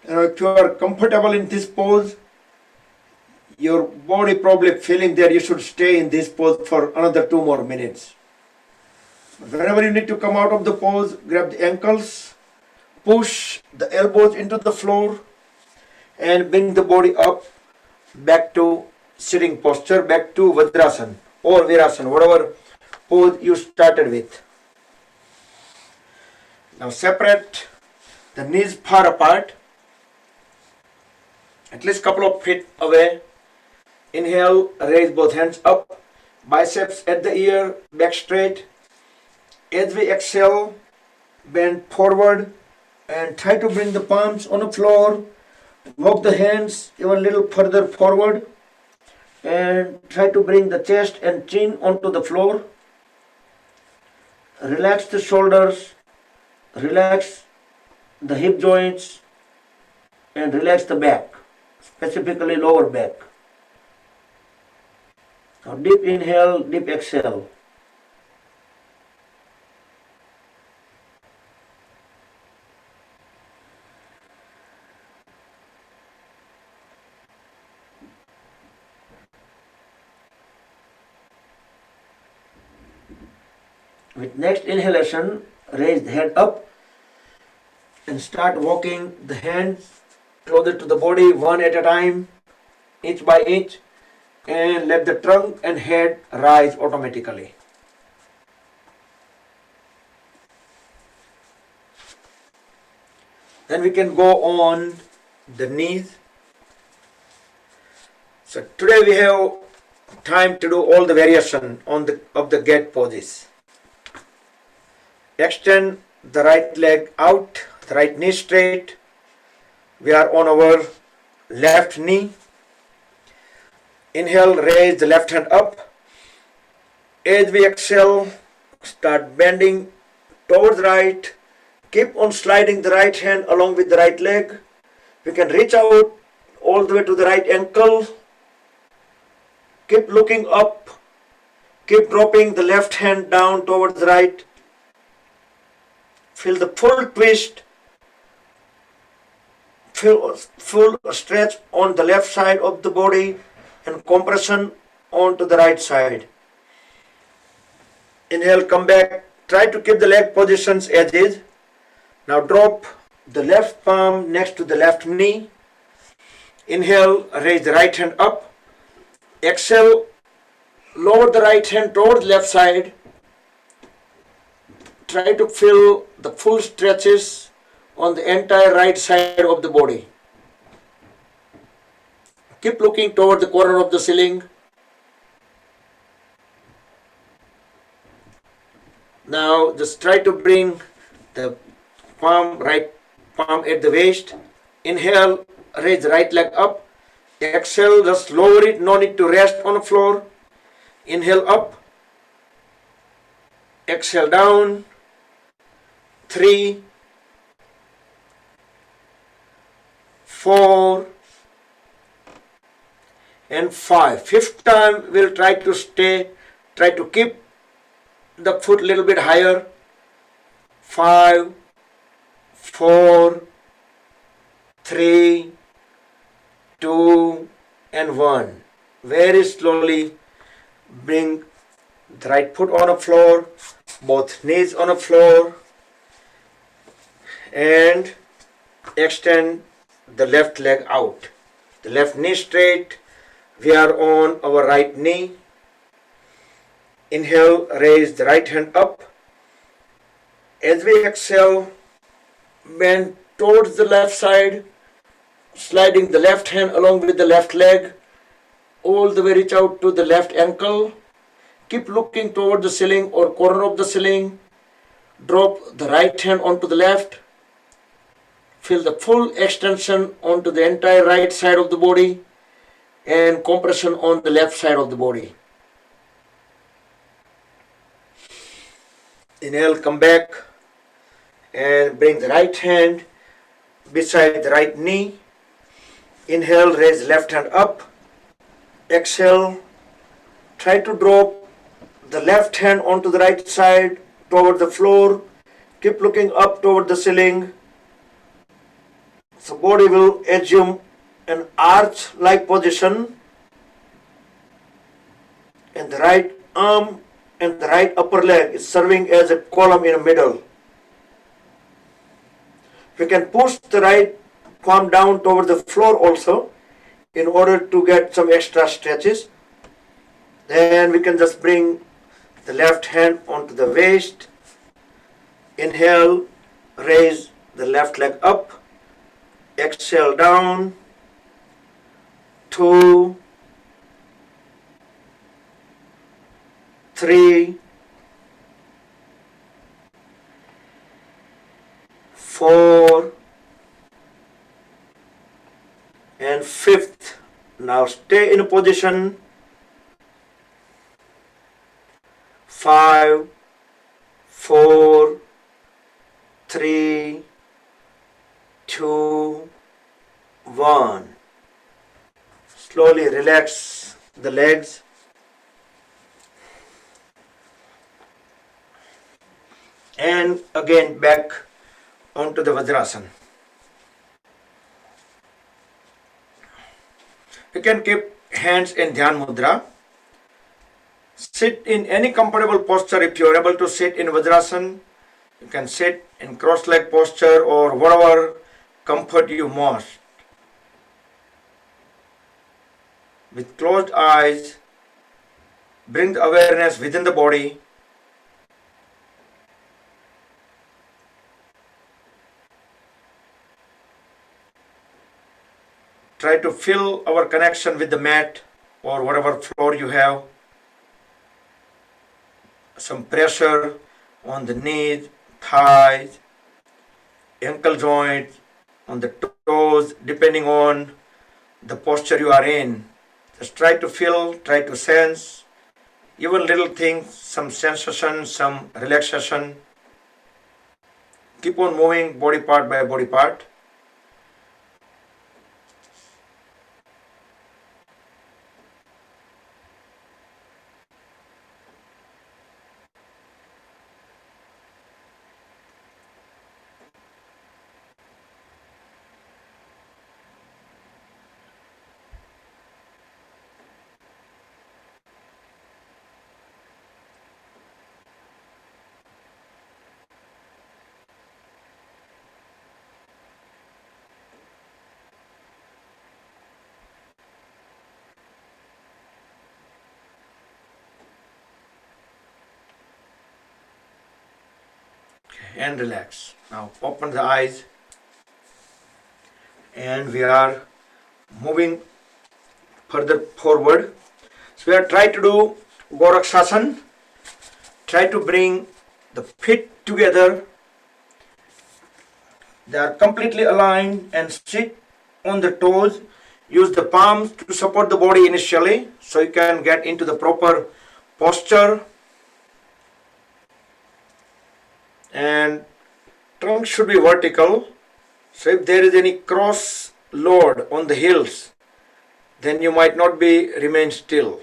If you are comfortable in this pose, your body probably feeling that you should stay in this pose for another 2 more minutes. Whenever you need to come out of the pose, grab the ankles, push the elbows into the floor, and bring the body up back to sitting posture, back to Vajrasana or Virasana, whatever pose you started with. Now separate the knees far apart, at least couple of feet away. Inhale, raise both hands up, biceps at the ear, back straight. As we exhale, bend forward and try to bring the palms on the floor. Walk the hands even a little further forward and try to bring the chest and chin onto the floor. Relax the shoulders, relax the hip joints, and relax the back, specifically lower back. Now deep inhale, deep exhale. With next inhalation, raise the head up and start walking the hands closer to the body one at a time, inch by inch, and let the trunk and head rise automatically. Then we can go on the knees. So today we have time to do all the variation of the gate poses. Extend the right leg out, the right knee straight. We are on our left knee. Inhale, raise the left hand up. As we exhale, start bending towards right. Keep on sliding the right hand along with the right leg. We can reach out all the way to the right ankle. Keep looking up. Keep dropping the left hand down towards the right. Feel the full twist. Feel full stretch on the left side of the body and compression onto the right side. Inhale, come back. Try to keep the leg positions as is. Now drop the left palm next to the left knee. Inhale, raise the right hand up. Exhale, lower the right hand towards left side. Try to feel the full stretches on the entire right side of the body. Keep looking toward the corner of the ceiling. Now just try to bring the right palm at the waist. Inhale, raise the right leg up. Exhale, just lower it, no need to rest on the floor. Inhale up. Exhale down. 3, 4, and 5. Fifth time we'll try to keep the foot a little bit higher. 5, 4, 3, 2, and 1. Very slowly bring the right foot on the floor, both knees on the floor, and extend the left leg out. The left knee straight. We are on our right knee. Inhale, raise the right hand up. As we exhale, bend towards the left side, sliding the left hand along with the left leg, all the way reach out to the left ankle. Keep looking toward the ceiling or corner of the ceiling. Drop the right hand onto the left. Feel the full extension onto the entire right side of the body and compression on the left side of the body. Inhale, come back and bring the right hand beside the right knee. Inhale, raise left hand up. Exhale, try to drop the left hand onto the right side toward the floor. Keep looking up toward the ceiling. So body will assume an arch-like position, and the right arm and the right upper leg is serving as a column in the middle. We can push the right palm down toward the floor also in order to get some extra stretches. Then we can just bring the left hand onto the waist. Inhale, raise the left leg up. Exhale down. 2, 3, 4, and 5th. Now stay in a position. 5, 4, 3, 2, 1. Slowly relax the legs. And again back onto the Vajrasana. You can keep hands in Dhyan Mudra. Sit in any comfortable posture. If you are able to sit in Vajrasana, you can sit in cross-leg posture or whatever comfort you most. With closed eyes, bring the awareness within the body. Try to feel our connection with the mat or whatever floor you have. Some pressure on the knees, thighs, ankle joints, on the toes, depending on the posture you are in. Just try to feel, try to sense, even little things, some sensation, some relaxation. Keep on moving body part by body part. And relax. Now open the eyes, and we are moving further forward. So we are trying to do Gorakshasana. Try to bring the feet together. They are completely aligned and sit on the toes. Use the palms to support the body initially so you can get into the proper posture. And trunk should be vertical. So if there is any cross load on the heels, then you might not remain still.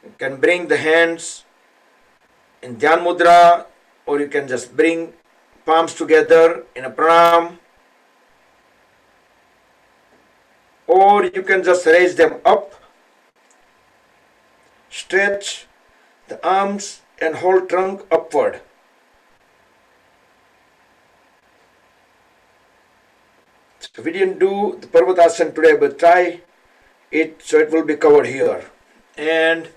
You can bring the hands in Dhyan Mudra, or you can just bring palms together in a pranam, or you can just raise them up, stretch the arms and hold trunk upward. So we didn't do the Parvatasana today, but try it so it will be covered here. And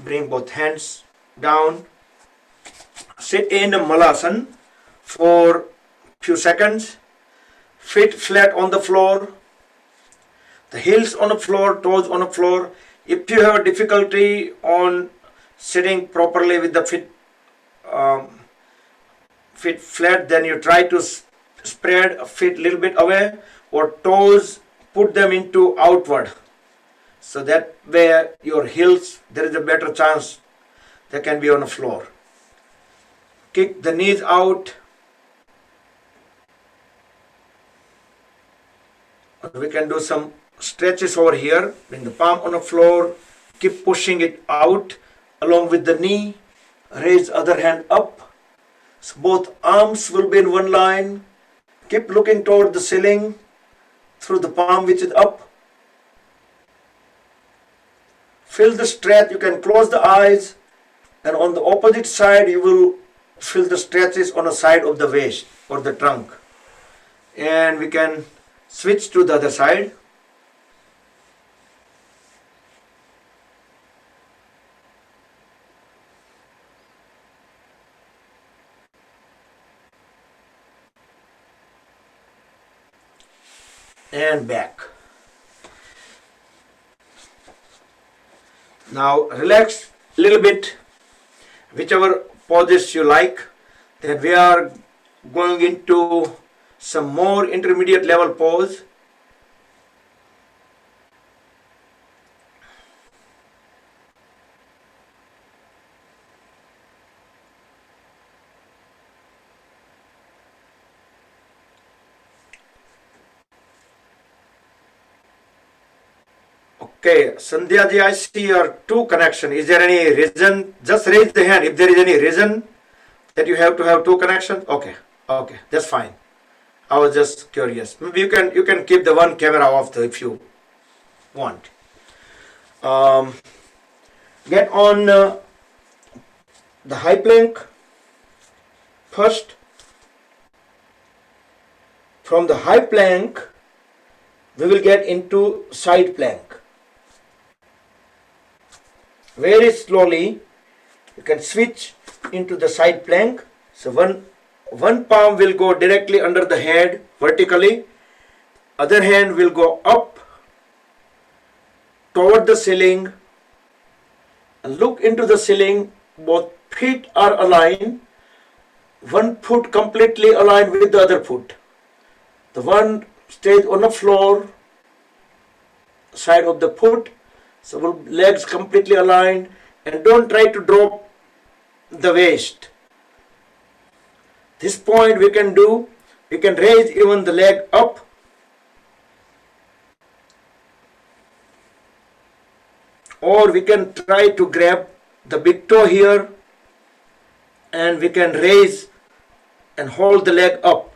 bring both hands down. Sit in Malasana for few seconds. Feet flat on the floor. The heels on the floor, toes on the floor. If you have difficulty on sitting properly with the feet flat, then you try to spread feet a little bit away, or toes put them into outward, so that way your heels, there is a better chance they can be on the floor. Kick the knees out. We can do some stretches over here. Bring the palm on the floor. Keep pushing it out along with the knee. Raise other hand up. So both arms will be in one line. Keep looking toward the ceiling through the palm which is up. Feel the stretch. You can close the eyes, and on the opposite side you will feel the stretches on the side of the waist or the trunk. And we can switch to the other side. And back. Now relax a little bit, whichever poses you like. Then we are going into some more intermediate level pose. Okay, Sandhya ji, I see your two connection. Is there any reason? Just raise the hand if there is any reason that you have to have two connections. Okay, okay, that's fine. I was just curious. Maybe you can keep the one camera off if you want. Get on the high plank first. From the high plank, we will get into side plank. Very slowly, you can switch into the side plank. So one palm will go directly under the head vertically. Other hand will go up toward the ceiling. And look into the ceiling. Both feet are aligned. One foot completely aligned with the other foot. The one stays on the floor, side of the foot. So legs completely aligned, and don't try to drop the waist. This point we can raise even the leg up. Or we can try to grab the big toe here, and we can raise and hold the leg up.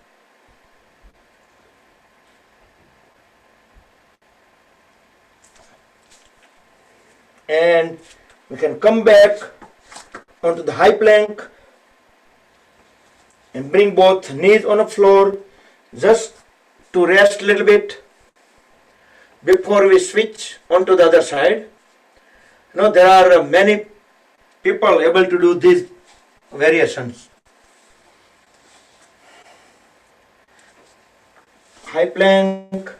And we can come back onto the high plank and bring both knees on the floor just to rest a little bit before we switch onto the other side. You know, there are many people able to do these variations. High plank,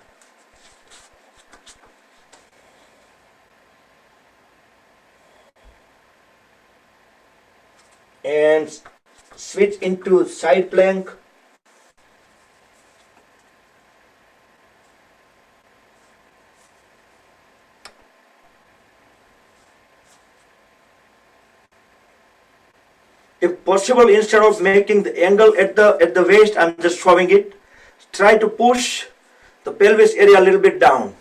and switch into side plank. If possible, instead of making the angle at the waist, I'm just showing it. Try to push the pelvis area a little bit down.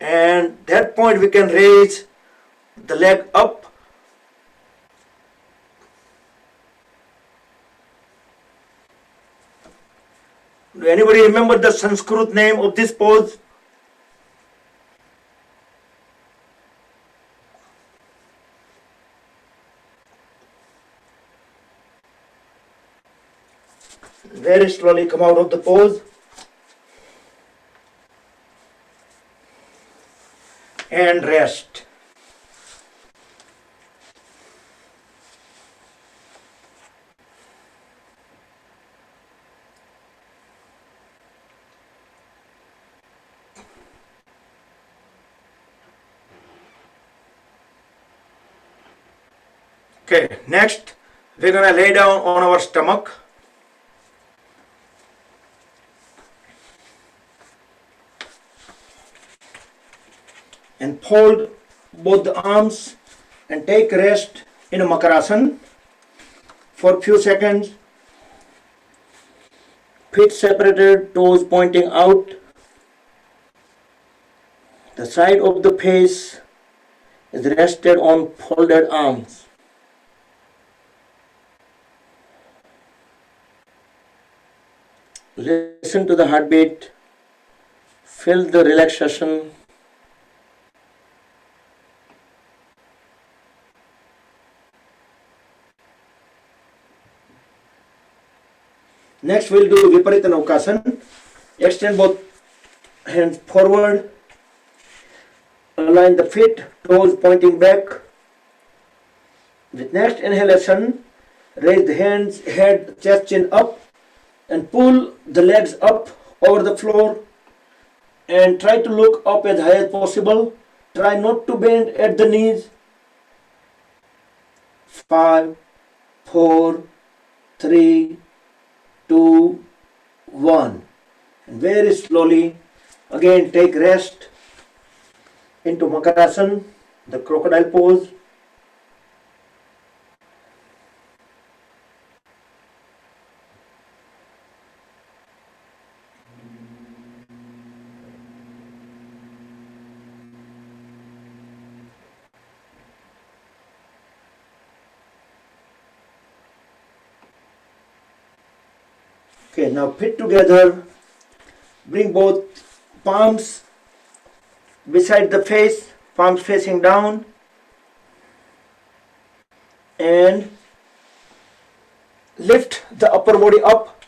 And at that point we can raise the leg up. Do anybody remember the Sanskrit name of this pose? Very slowly come out of the pose. And rest. Okay, next we're gonna lay down on our stomach. And fold both the arms and take rest in a Makarasana for few seconds. Feet separated, toes pointing out. The side of the face is rested on folded arms. Listen to the heartbeat. Feel the relaxation. Next we'll do Viparita Naukasana. Extend both hands forward. Align the feet, toes pointing back. With next inhalation, raise the hands, head, chest, chin up and pull the legs up over the floor and try to look up as high as possible. Try not to bend at the knees. 5, 4, 3, 2, 1. And very slowly again take rest into Makarasana, the crocodile pose. Okay, now feet together, bring both palms beside the face, palms facing down, and lift the upper body up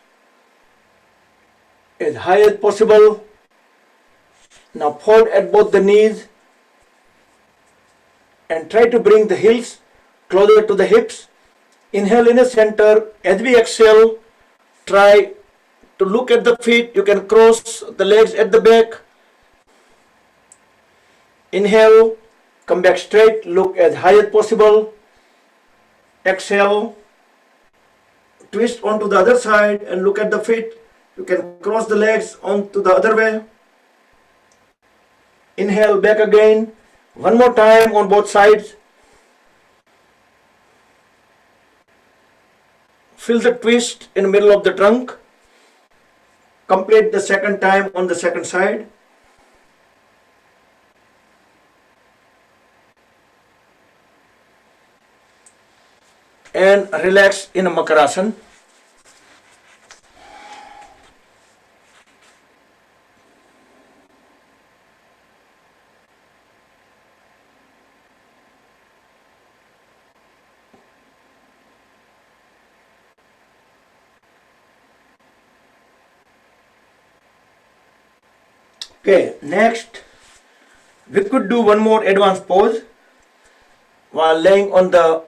as high as possible. Now fold at both the knees and try to bring the heels closer to the hips. Inhale in the center. As we exhale, try to look at the feet. You can cross the legs at the back. Inhale, come back straight, look as high as possible. Exhale, twist onto the other side and look at the feet. You can cross the legs onto the other way. Inhale, back again. One more time on both sides. Feel the twist in the middle of the trunk. Complete the second time on the second side. And relax in a Makarasana. Okay, next we could do one more advanced pose while laying on the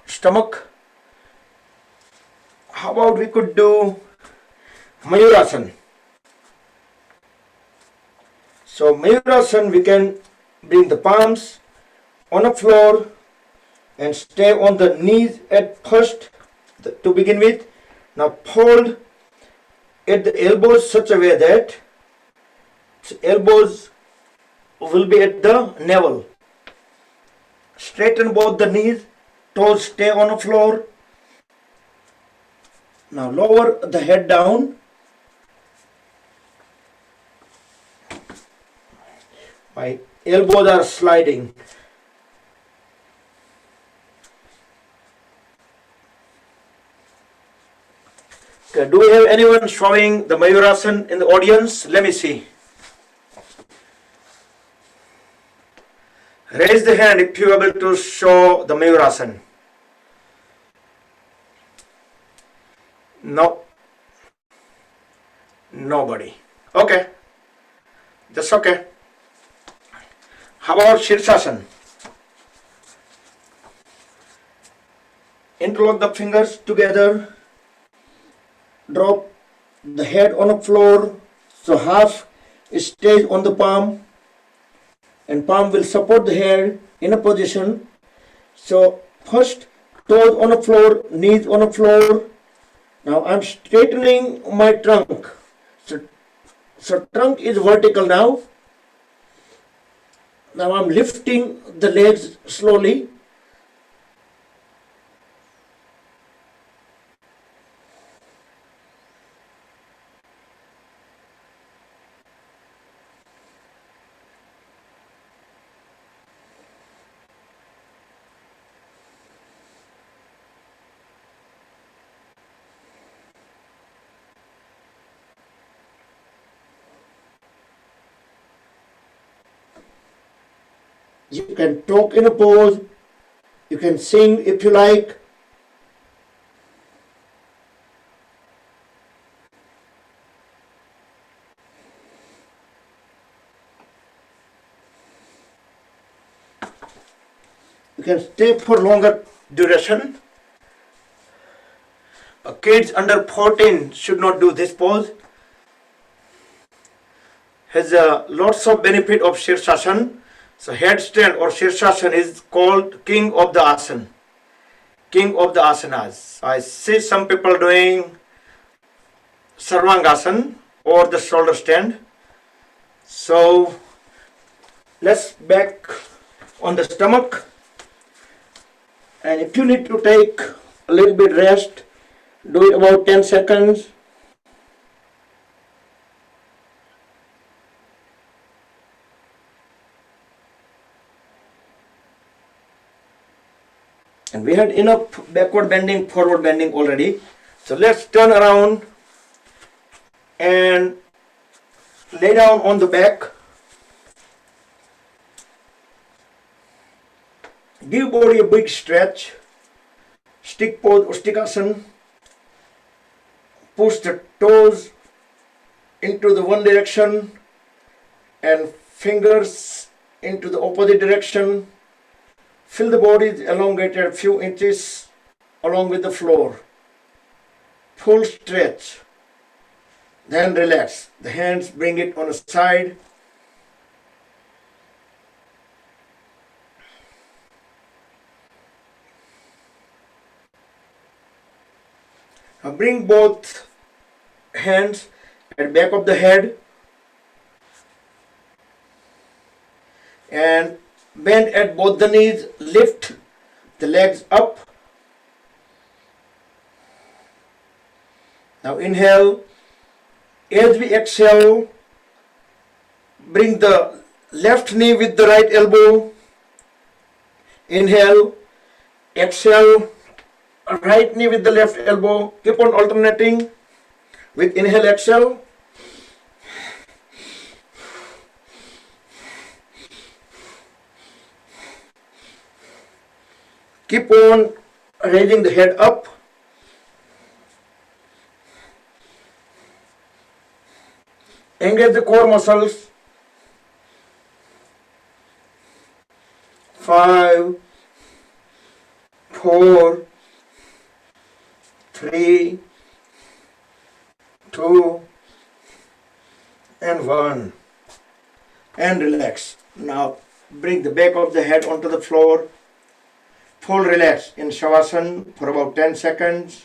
stomach. How about we could do Mayurasana? So Mayurasana, we can bring the palms on the floor and stay on the knees at first to begin with. Now fold at the elbows such a way that elbows will be at the navel. Straighten both the knees, toes stay on the floor. Now lower the head down. My elbows are sliding. Okay, do we have anyone showing the Mayurasana in the audience? Let me see. Raise the hand if you are able to show the Mayurasana. No. Nobody. Okay. That's okay. How about Shirsasana? Interlock the fingers together. Drop the head on the floor so half stays on the palm and palm will support the head in a position So first toes on the floor, knees on the floor. Now I'm straightening my trunk. So trunk is vertical now. Now I'm lifting the legs slowly. You can talk in a pose. You can sing if you like. You can stay for longer duration. Kids under 14 should not do this pose. Has lots of benefit of Shirsasana. So headstand or Shirsasana is called king of the asana. King of the asanas. I see some people doing Sarvangasana or the shoulder stand. So let's back on the stomach. And if you need to take a little bit rest, do it about 10 seconds. And we had enough backward bending, forward bending already. So let's turn around and lay down on the back. Give body a big stretch. Stick pose or stikasana. Push the toes into the one direction and fingers into the opposite direction. Feel the body elongated a few inches along with the floor. Full stretch. Then relax. The hands bring it on the side. Now bring both hands at back of the head and bend at both the knees, lift the legs up. Now inhale. As we exhale, bring the left knee with the right elbow. Inhale. Exhale. Right knee with the left elbow. Keep on alternating with inhale, exhale. Keep on raising the head up. Engage the core muscles. 5, 4, 3, 2, and 1. And relax. Now bring the back of the head onto the floor. Full relax in Shavasana for about 10 seconds.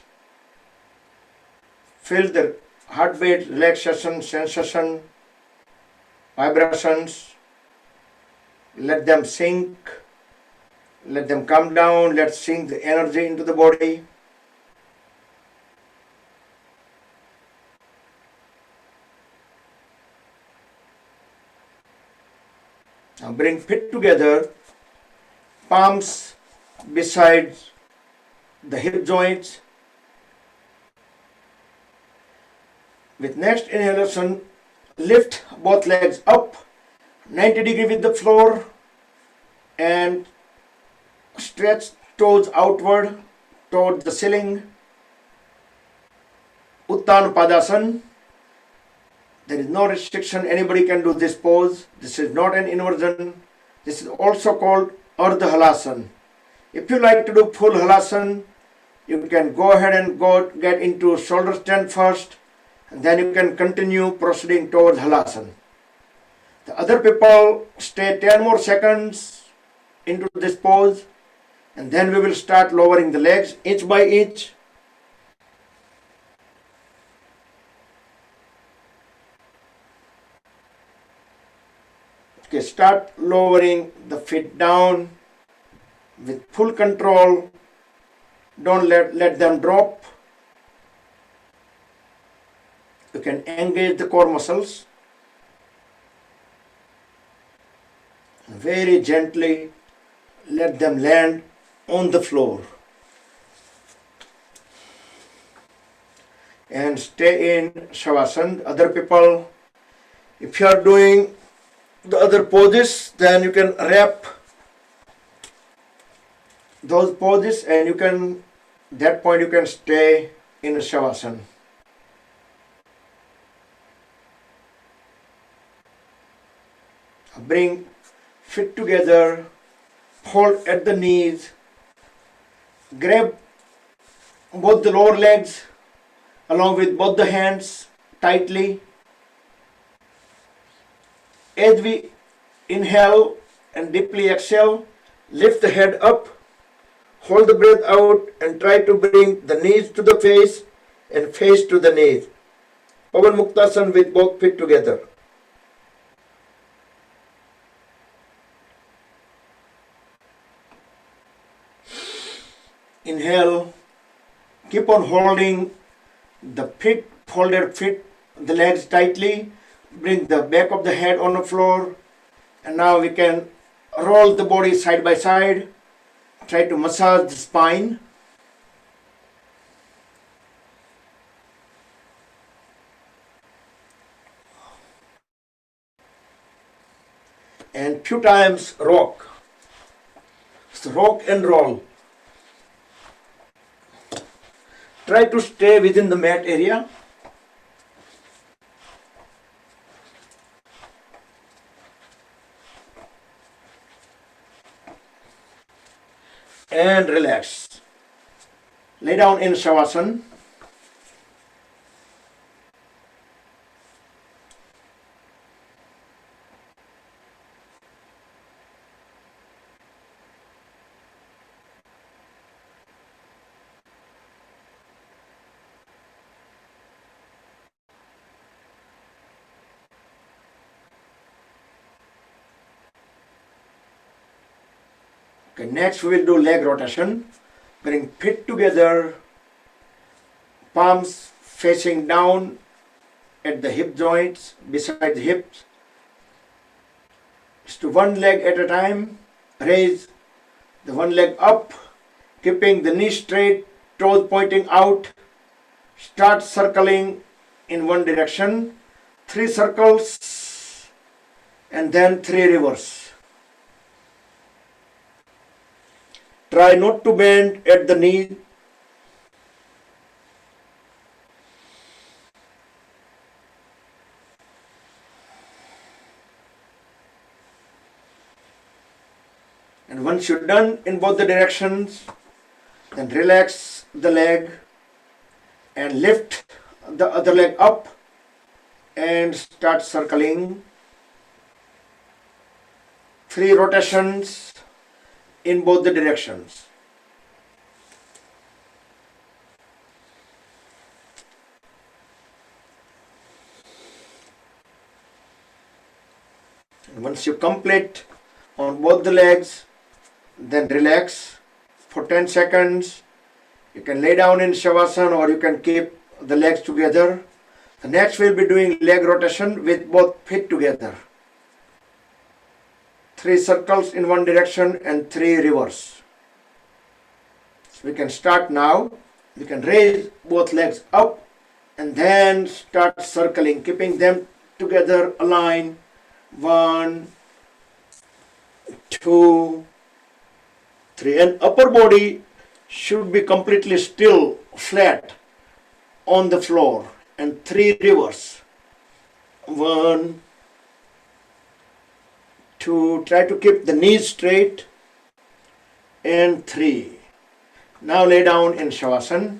Feel the heartbeat, relaxation, sensation, vibrations. Let them sink. Let them come down. Let's sink the energy into the body. Now bring feet together, palms beside the hip joints. With next inhalation, lift both legs up 90 degrees with the floor and stretch toes outward toward the ceiling. Uttan Padasana. There is no restriction. Anybody can do this pose. This is not an inversion. This is also called Ardha Halasana. If you like to do full Halasana, you can go ahead and get into shoulder stand first, and then you can continue proceeding towards Halasana. The other people stay 10 more seconds into this pose, And then we will start lowering the legs inch by inch. Okay, start lowering the feet down with full control. Don't let them drop. You can engage the core muscles. Very gently let them land on the floor. And stay in Shavasana. Other people, if you are doing the other poses, then you can wrap those poses and you can, that point you can stay in Shavasana. Bring feet together, hold at the knees, grab both the lower legs along with both the hands tightly. As we inhale and deeply exhale, lift the head up, hold the breath out and try to bring the knees to the face and face to the knees. Pavan Muktasana with both feet together. Inhale, keep on holding the feet, folded feet, the legs tightly. Bring the back of the head on the floor. And now we can roll the body side by side. Try to massage the spine. And few times rock. So rock and roll. Try to stay within the mat area. And relax. Lay down in Shavasana. Okay, next we will do leg rotation. Bring feet together, palms facing down at the hip joints, beside the hips. Just to one leg at a time. Raise the one leg up, keeping the knee straight, toes pointing out. Start circling in one direction, 3 circles, and then 3 reverse. Try not to bend at the knee. And once you're done in both the directions, then relax the leg and lift the other leg up and start circling. 3 rotations in both the directions. And once you complete on both the legs, then relax for 10 seconds. You can lay down in Shavasana or you can keep the legs together. The next we'll be doing leg rotation with both feet together. 3 circles in one direction and 3 reverse. So we can start now. You can raise both legs up and then start circling, keeping them together, aligned. 1, 2, 3. And upper body should be completely still, flat on the floor. And 3 reverse. 1, 2. Try to keep the knees straight. And 3. Now lay down in Shavasana.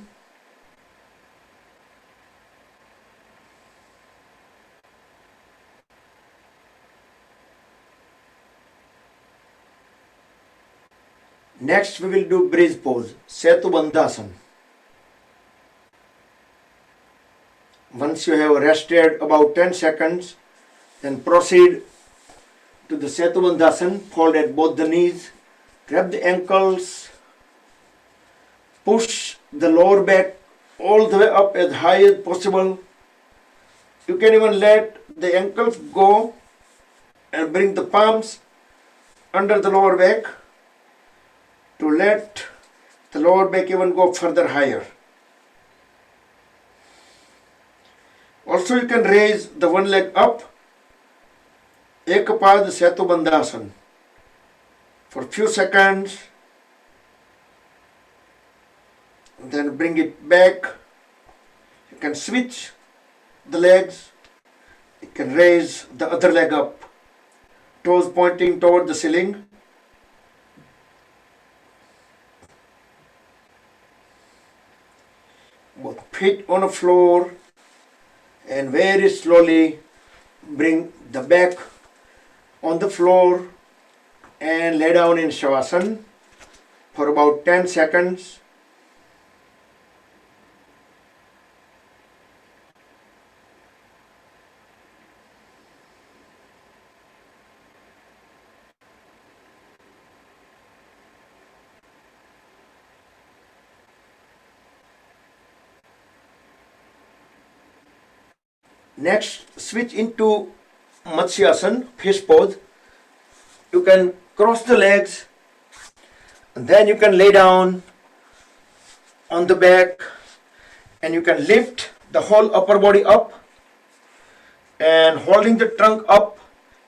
Next we will do bridge pose, Setubandhasana. Once you have rested about 10 seconds, then proceed to the Setubandhasana. Fold at both the knees, grab the ankles, push the lower back all the way up as high as possible. You can even let the ankles go and bring the palms under the lower back to let the lower back even go further higher. Also you can raise the one leg up, Ekapad Setubandhasana, for a few seconds, then bring it back. You can switch the legs, you can raise the other leg up, toes pointing toward the ceiling. Both feet on the floor, and very slowly bring the back on the floor and lay down in Shavasana for about 10 seconds. Next, switch into Matsyasana, fish pose. You can cross the legs, and then you can lay down on the back, and you can lift the whole upper body up and holding the trunk up,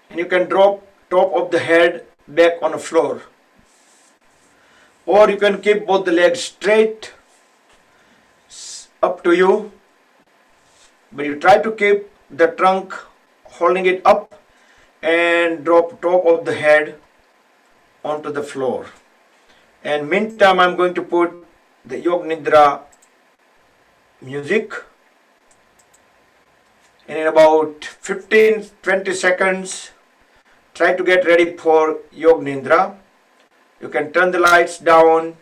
and you can drop top of the head back on the floor. Or you can keep both the legs straight, up to you. But you try to keep the trunk holding it up and drop top of the head onto the floor. And meantime, I'm going to put the Yoga Nidra music. And in about 15-20 seconds, try to get ready for Yoga Nidra. You can turn the lights down.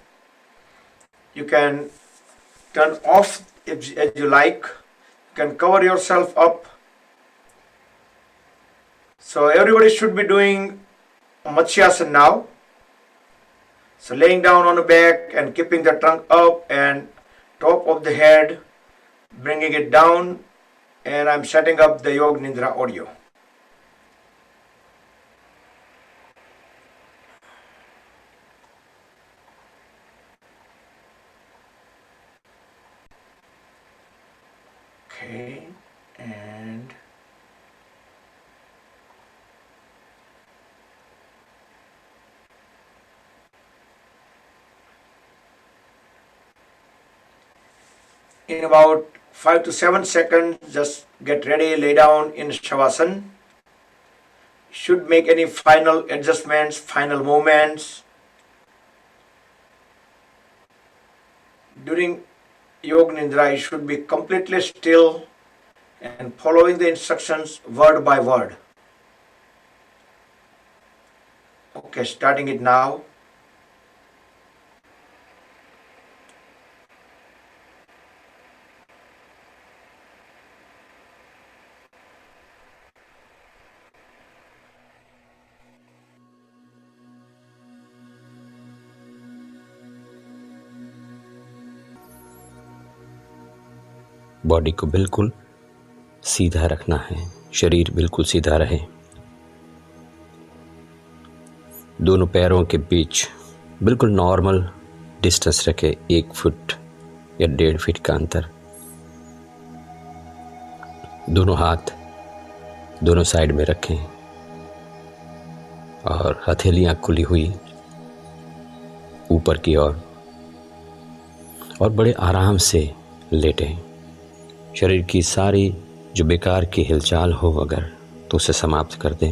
You can turn off as you like. You can cover yourself up. So everybody should be doing Matsyasana now. So laying down on the back and keeping the trunk up and top of the head, bringing it down, and I'm setting up the Yoga Nidra audio. Okay, and in about 5 to 7 seconds, just get ready, lay down in Shavasana. Should make any final adjustments, final movements. During Yoga Nidra, you should be completely still and following the instructions word by word. Okay, starting it now. Body को बिल्कुल सीधा रखना है, शरीर बिल्कुल सीधा रहे। दोनों पैरों के बीच बिल्कुल नॉर्मल डिस्टेंस रखे, 1 फुट या 1.5 फीट का अंतर। दोनों हाथ दोनों साइड में रखें और हथेलियां खुली हुई ऊपर की ओर और बड़े आराम से लेटें। शरीर की सारी जो बेकार की हिलचाल हो अगर तो उसे समाप्त कर दें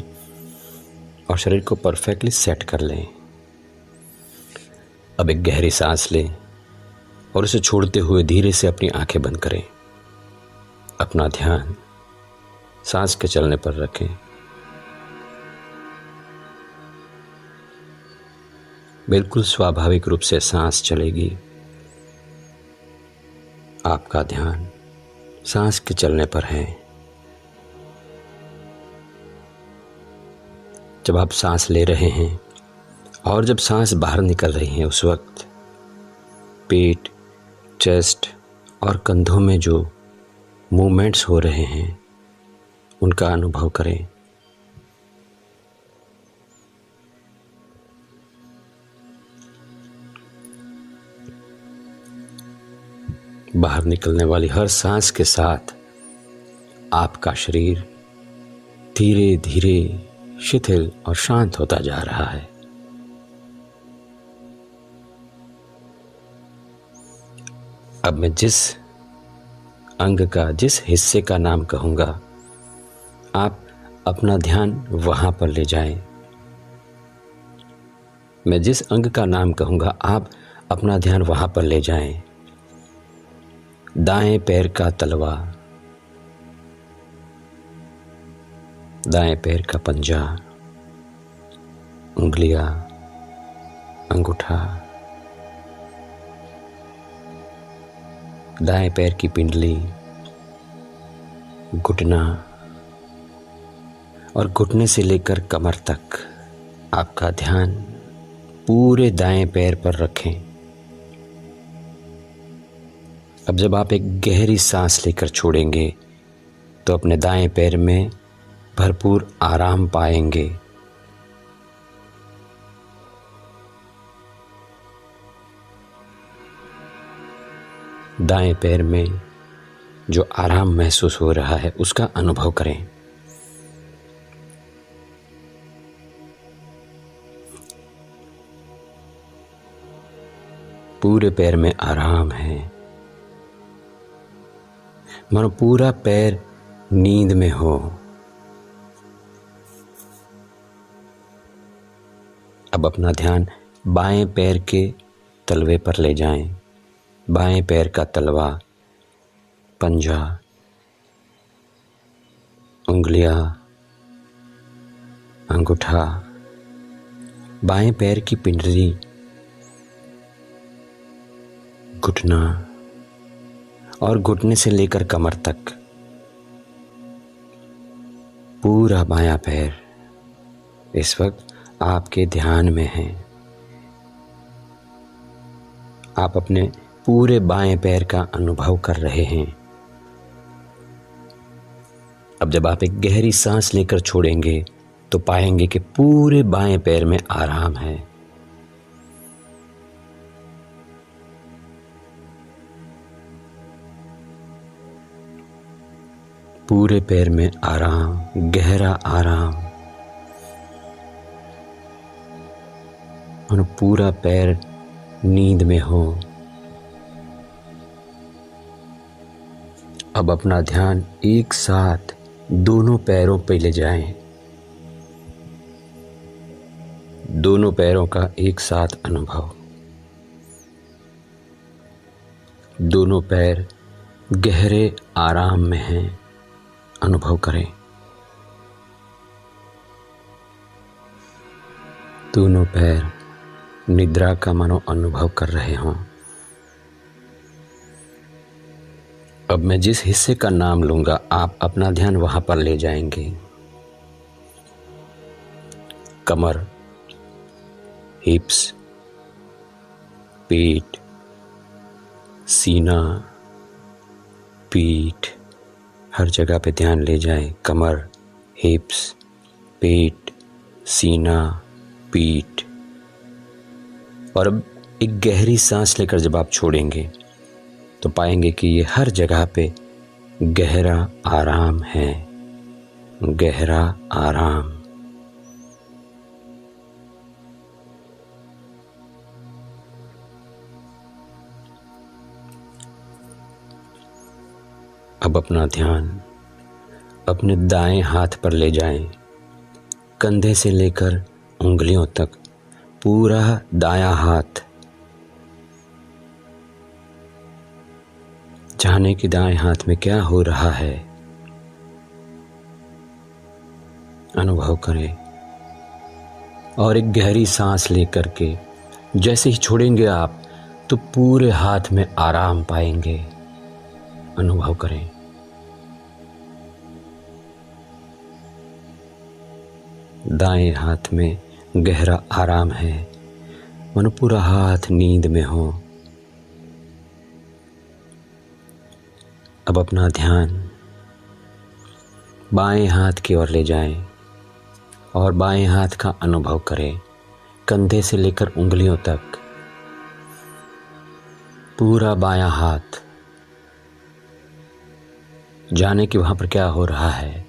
और शरीर को परफेक्टली सेट कर लें। अब एक गहरी सांस लें और उसे छोड़ते हुए धीरे से अपनी आंखें बंद करें। अपना ध्यान सांस के चलने पर रखें। बिल्कुल स्वाभाविक रूप से सांस चलेगी। आपका ध्यान सांस के चलने पर है। जब आप सांस ले रहे हैं और जब सांस बाहर निकल रही है, उस वक्त पेट, चेस्ट और कंधों में जो मूवमेंट्स हो रहे हैं उनका अनुभव करें। बाहर निकलने वाली हर सांस के साथ आपका शरीर धीरे धीरे शिथिल और शांत होता जा रहा है। अब मैं जिस अंग का, जिस हिस्से का नाम कहूँगा, आप अपना ध्यान वहाँ पर ले जाएं। मैं जिस अंग का नाम कहूँगा, आप अपना ध्यान वहाँ पर ले जाएं। दाएं पैर का तलवा, दाएं पैर का पंजा, उंगलियां, अंगूठा, दाएं पैर की पिंडली, घुटना और घुटने से लेकर कमर तक आपका ध्यान पूरे दाएं पैर पर रखें। अब जब आप एक गहरी सांस लेकर छोड़ेंगे तो अपने दाएं पैर में भरपूर आराम पाएंगे। दाएं पैर में जो आराम महसूस हो रहा है उसका अनुभव करें। पूरे पैर में आराम है, मानो पूरा पैर नींद में हो। अब अपना ध्यान बाएं पैर के तलवे पर ले जाएं। बाएं पैर का तलवा, पंजा, उंगलियां, अंगूठा, बाएं पैर की पिंडली, घुटना और घुटने से लेकर कमर तक पूरा बायां पैर इस वक्त आपके ध्यान में है। आप अपने पूरे बाएं पैर का अनुभव कर रहे हैं। अब जब आप एक गहरी सांस लेकर छोड़ेंगे तो पाएंगे कि पूरे बाएं पैर में आराम है। पूरे पैर में आराम, गहरा आराम, और पूरा पैर नींद में हो। अब अपना ध्यान एक साथ दोनों पैरों पे ले जाएं। दोनों पैरों का एक साथ अनुभव। दोनों पैर गहरे आराम में हैं, अनुभव करें। दोनों पैर निद्रा का मानो अनुभव कर रहे हों। अब मैं जिस हिस्से का नाम लूंगा, आप अपना ध्यान वहां पर ले जाएंगे। कमर, हिप्स, पेट, सीना, पीठ, हर जगह पे ध्यान ले जाएं। कमर, हिप्स, पेट, सीना, पीठ। और अब एक गहरी सांस लेकर जब आप छोड़ेंगे तो पाएंगे कि ये हर जगह पे गहरा आराम है, गहरा आराम। अब अपना ध्यान अपने दाएं हाथ पर ले जाएं। कंधे से लेकर उंगलियों तक पूरा दायां हाथ, जाने कि दाएं हाथ में क्या हो रहा है, अनुभव करें। और एक गहरी सांस लेकर के जैसे ही छोड़ेंगे आप तो पूरे हाथ में आराम पाएंगे। अनुभव करें। दाएं हाथ में गहरा आराम है, मानो पूरा हाथ नींद में हो। अब अपना ध्यान बाएं हाथ की ओर ले जाएं और बाएं हाथ का अनुभव करें, कंधे से लेकर उंगलियों तक पूरा बायां हाथ। जाने कि वहां पर क्या हो रहा है।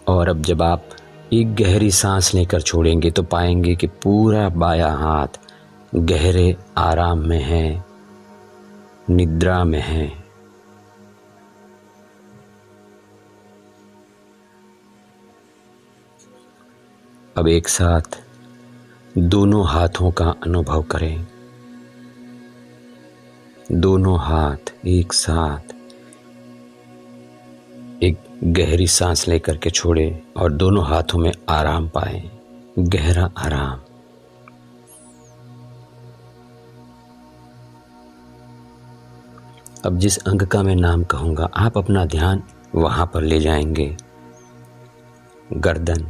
और अब जब आप एक गहरी सांस लेकर छोड़ेंगे तो पाएंगे कि पूरा बायां हाथ गहरे आराम में है, निद्रा में है। अब एक साथ दोनों हाथों का अनुभव करें। दोनों हाथ एक साथ एक गहरी सांस लेकर के छोड़े और दोनों हाथों में आराम पाएं, गहरा आराम। अब जिस अंग का मैं नाम कहूंगा आप अपना ध्यान वहां पर ले जाएंगे। गर्दन,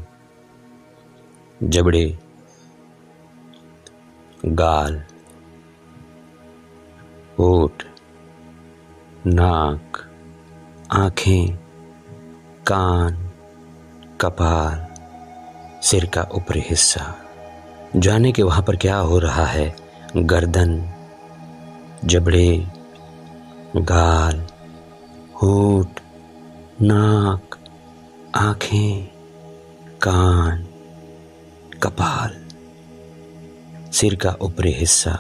जबड़े, गाल, होठ, नाक, आंखें, कान, कपाल, सिर का ऊपरी हिस्सा। जाने के वहां पर क्या हो रहा है। गर्दन, जबड़े, गाल, होठ, नाक, आंखें, कान, कपाल, सिर का ऊपरी हिस्सा।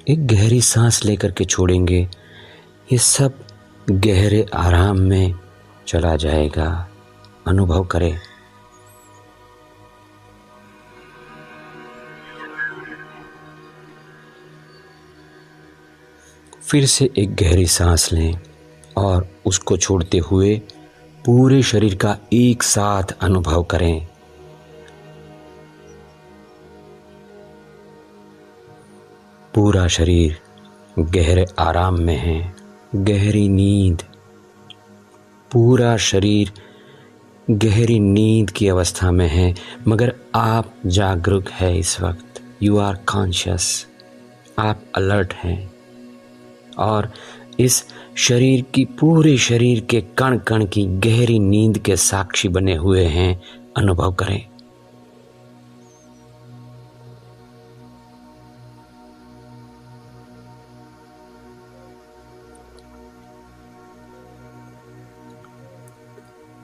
एक गहरी सांस लेकर के छोड़ेंगे, ये सब गहरे आराम में चला जाएगा। अनुभव करें। फिर से एक गहरी सांस लें और उसको छोड़ते हुए पूरे शरीर का एक साथ अनुभव करें। पूरा शरीर गहरे आराम में है, गहरी नींद। पूरा शरीर गहरी नींद की अवस्था में है, मगर आप जागरूक है इस वक्त। यू आर कॉन्शियस, आप अलर्ट हैं और इस शरीर की, पूरे शरीर के कण कण की गहरी नींद के साक्षी बने हुए हैं। अनुभव करें।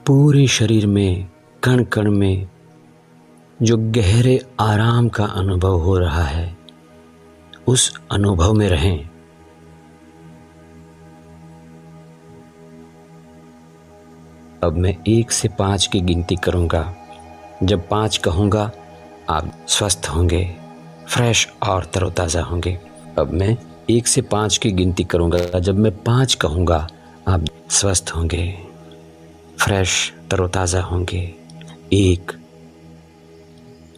पूरे शरीर में, कण कण में जो गहरे आराम का अनुभव हो रहा है, उस अनुभव में रहें। अब मैं 1 से 5 की गिनती करूंगा। जब 5 कहूंगा आप स्वस्थ होंगे, फ्रेश और तरोताज़ा होंगे। अब मैं 1 से 5 की गिनती करूंगा। जब मैं 5 कहूंगा आप स्वस्थ होंगे, फ्रेश तरोताज़ा होंगे। 1,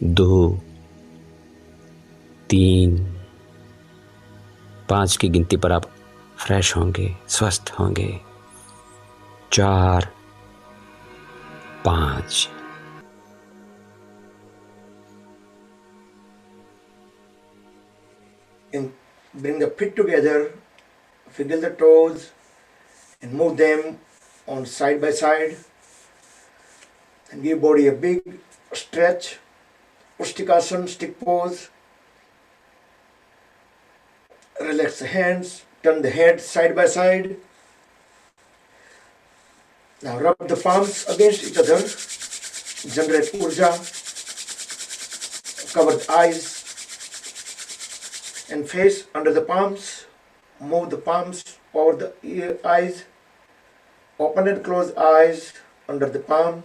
2, 3, 5 की गिनती पर आप फ्रेश होंगे, स्वस्थ होंगे। 4, 5। And bring the feet together, wiggle the toes and move them on side by side and give body a big stretch. Ustikasana, stick pose. Relax the hands, turn the head side by side. Now rub the palms against each other, generate urja, cover the eyes and face under the palms. Move the palms over the eyes. Open and close eyes under the palm.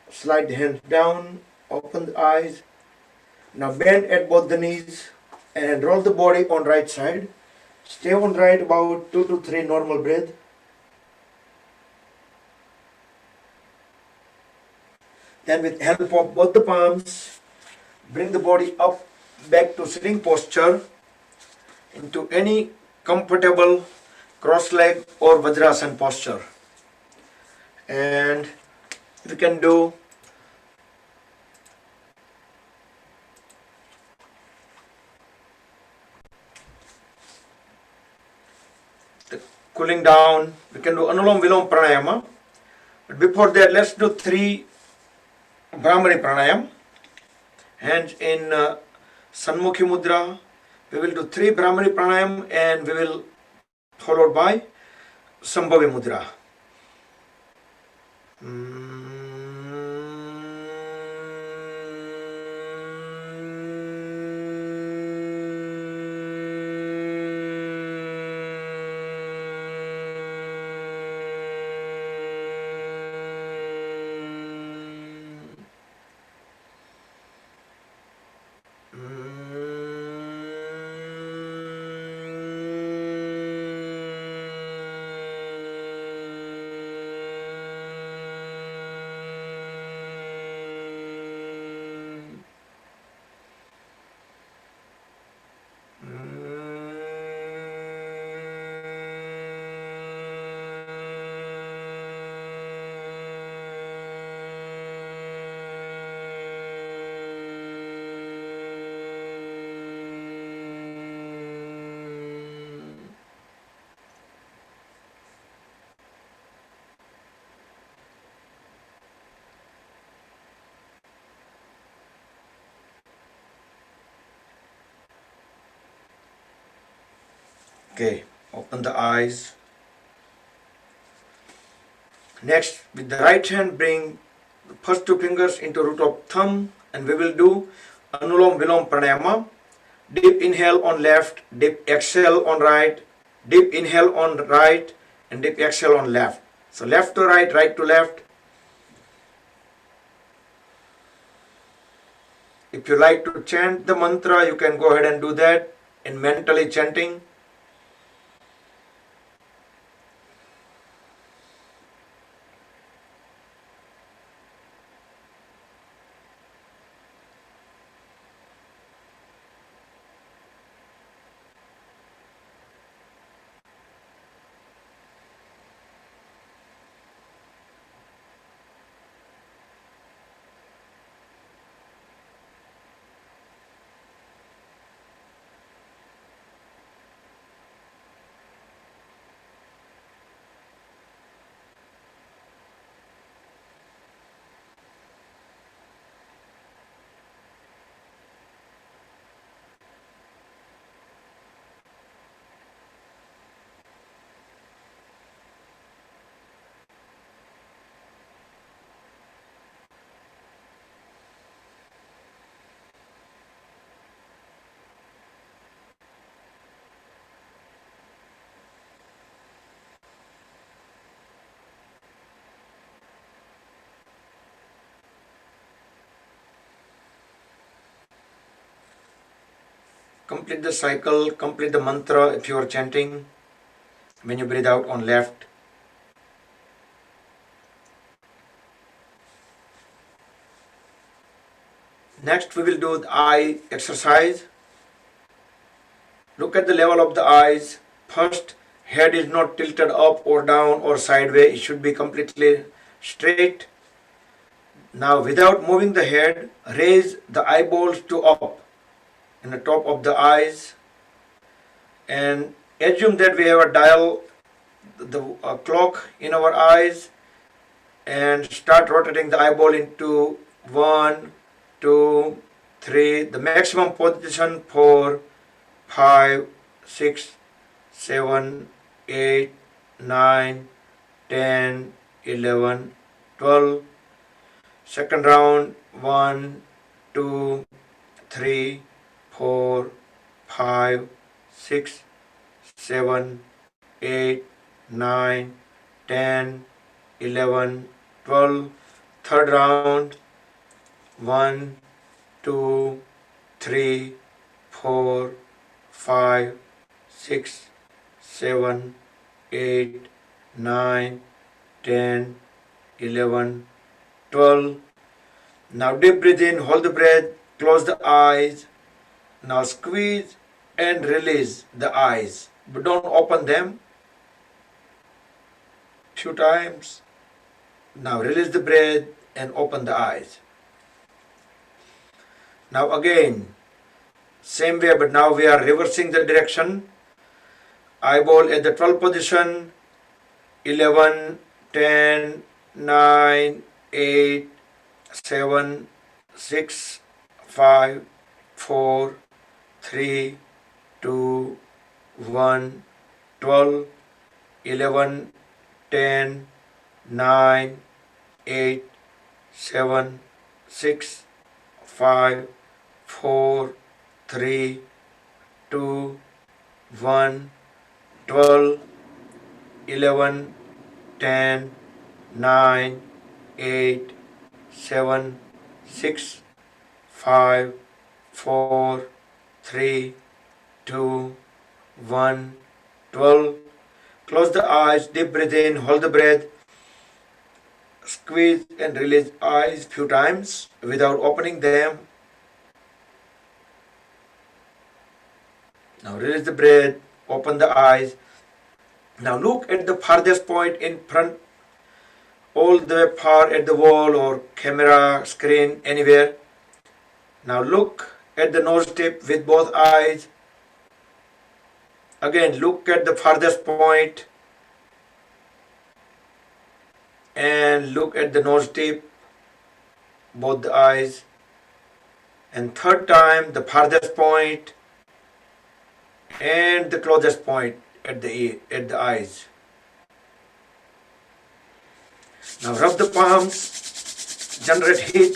Slide the hands down, open the eyes. Now bend at both the knees and roll the body on right side. Stay on right about 2 to 3 normal breath. Then with help of both the palms, bring the body up back to sitting posture into any comfortable cross leg or Vajrasan posture. And we can do the cooling down. We can do Anulom Vilom Pranayama. But before that, let's do 3 Brahmari Pranayam. Hands in Sanmukhi Mudra. We will do 3 Brahmari Pranayam and we will followed by Sambhavi Mudra. Okay, open the eyes. Next, with the right hand, bring the first 2 fingers into root of thumb and we will do Anulom Vilom Pranayama. Deep inhale on left, deep exhale on right, deep inhale on right and deep exhale on left. So left to right, right to left. If you like to chant the mantra, you can go ahead and do that in mentally chanting. Complete the cycle, complete the mantra if you are chanting when you breathe out on left. Next we will do the eye exercise. Look at the level of the eyes. First, head is not tilted up or down or sideways. It should be completely straight. Now without moving the head, raise the eyeballs to up in the top of the eyes and assume that we have a dial, a clock in our eyes, and start rotating the eyeball into 1, 2, 3, the maximum position 4, 5, 6, 7, 8, 9, 10, 11, 12. Second round 1, 2, 3, 4, 5, 6, 7, 8, 9, 10, 11, 12. Third round 1, 2, 3, 4, 5, 6, 7, 8, 9, 10, 11, 12. Now deep breathe in, hold the breath, close the eyes. Now squeeze and release the eyes, but don't open them. Few times. Now release the breath and open the eyes. Now again, same way, but now we are reversing the direction. Eyeball at the 12th position. 11, 10, 9, 8, 7, 6, 5, 4, 3, 2, 1, 12, 11, 10, 9, 8, 7, 6, 5, 4, 3, 2, 1, 12, 11, 10, 9, 8, 7, 6, 5, 4, 3, 2, 1, 12. Close the eyes, deep breathe in, hold the breath, squeeze and release eyes few times without opening them. Now release the breath, open the eyes. Now look at the farthest point in front, all the way far at the wall or camera screen, anywhere. Now look at the nose tip with both eyes. Again, look at the farthest point and look at the nose tip, both the eyes. And third time, the farthest point and the closest point at the eyes. Now rub the palms, generate heat.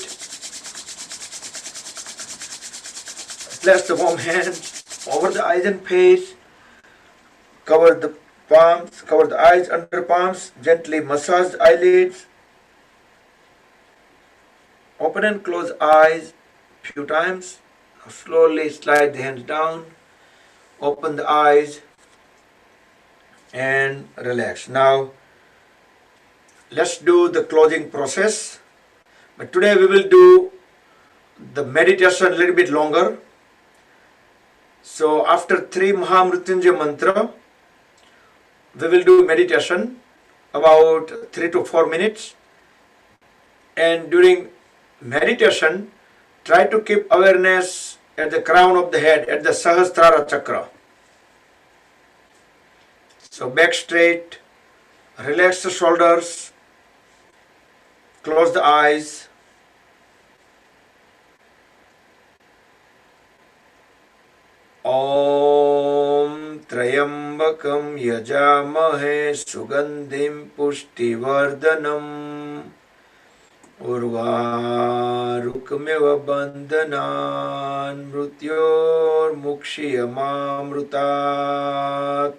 Place the warm hand over the eyes and face. Cover the palms, cover the eyes under palms. Gently massage the eyelids. Open and close eyes few times. Now slowly slide the hands down. Open the eyes and relax. Now let's do the closing process. But today we will do the meditation a little bit longer. So after 3 Mahamrutyunjaya mantra, we will do meditation about 3 to 4 minutes. And during meditation, try to keep awareness at the crown of the head, at the Sahasrara chakra. So back straight, relax the shoulders, close the eyes. Om Trayambakam Yajamahe Sugandhim Pushtivardhanam Urvarukmeva Bandhanan Mrutyor Mukshiyamamrutat.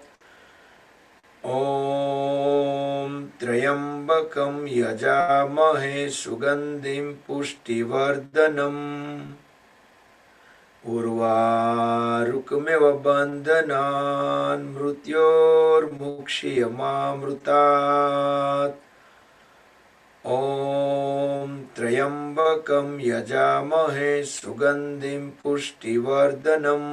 Om Trayambakam Yajamahe Sugandhim Pushtivardhanam Urvarukmeva Bandhanan Mrutyor Mukshiyamamrutat. Om Trayambakam Yajamahe Sugandhim Pushtivardhanam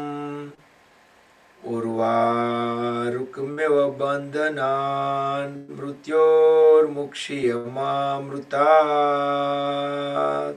Urvarukmeva Bandhanan Mrutyor Mukshiyamamrutat.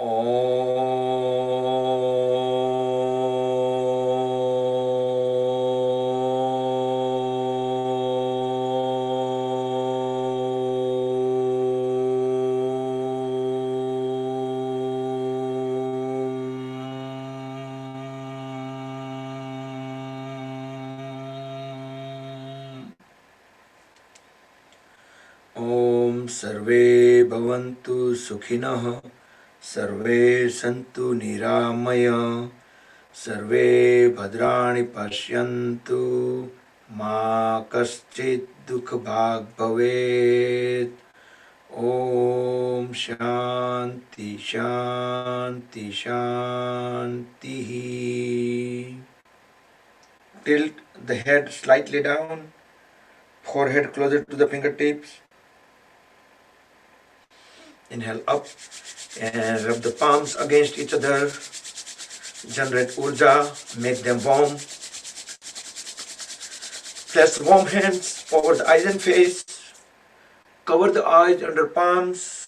ॐ सर्वे भवन्तु सुखिनः सर्वे सन्तु निरामय सर्वे भद्राणि पश्यन्तु मा कश्चित् दुःखभाग् भवेत् ॐ शान्ति शान्ति शान्तिः Tilt the head slightly down, forehead closer to the fingertips. Inhale up and rub the palms against each other. Generate urja, make them warm. Place warm hands over the eyes and face. Cover the eyes under palms.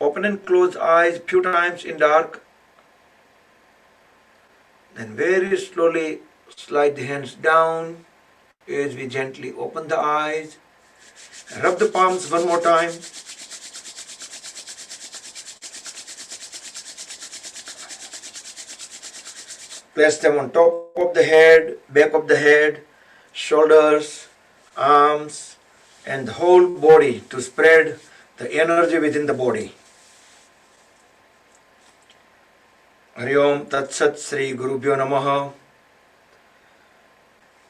Open and close eyes few times in dark. Then very slowly slide the hands down as we gently open the eyes. Rub the palms one more time. Place them on top of the head, back of the head, shoulders, arms, and the whole body to spread the energy within the body. Hari Om Tat Sat Sri Gurubhyo Namaha.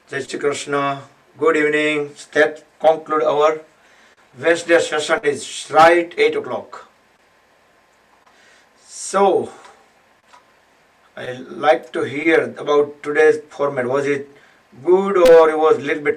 Jai Shri Krishna. Good evening. That conclude our Wednesday session is right 8 o'clock. So, I like to hear about today's format. Was it good or it was a little bit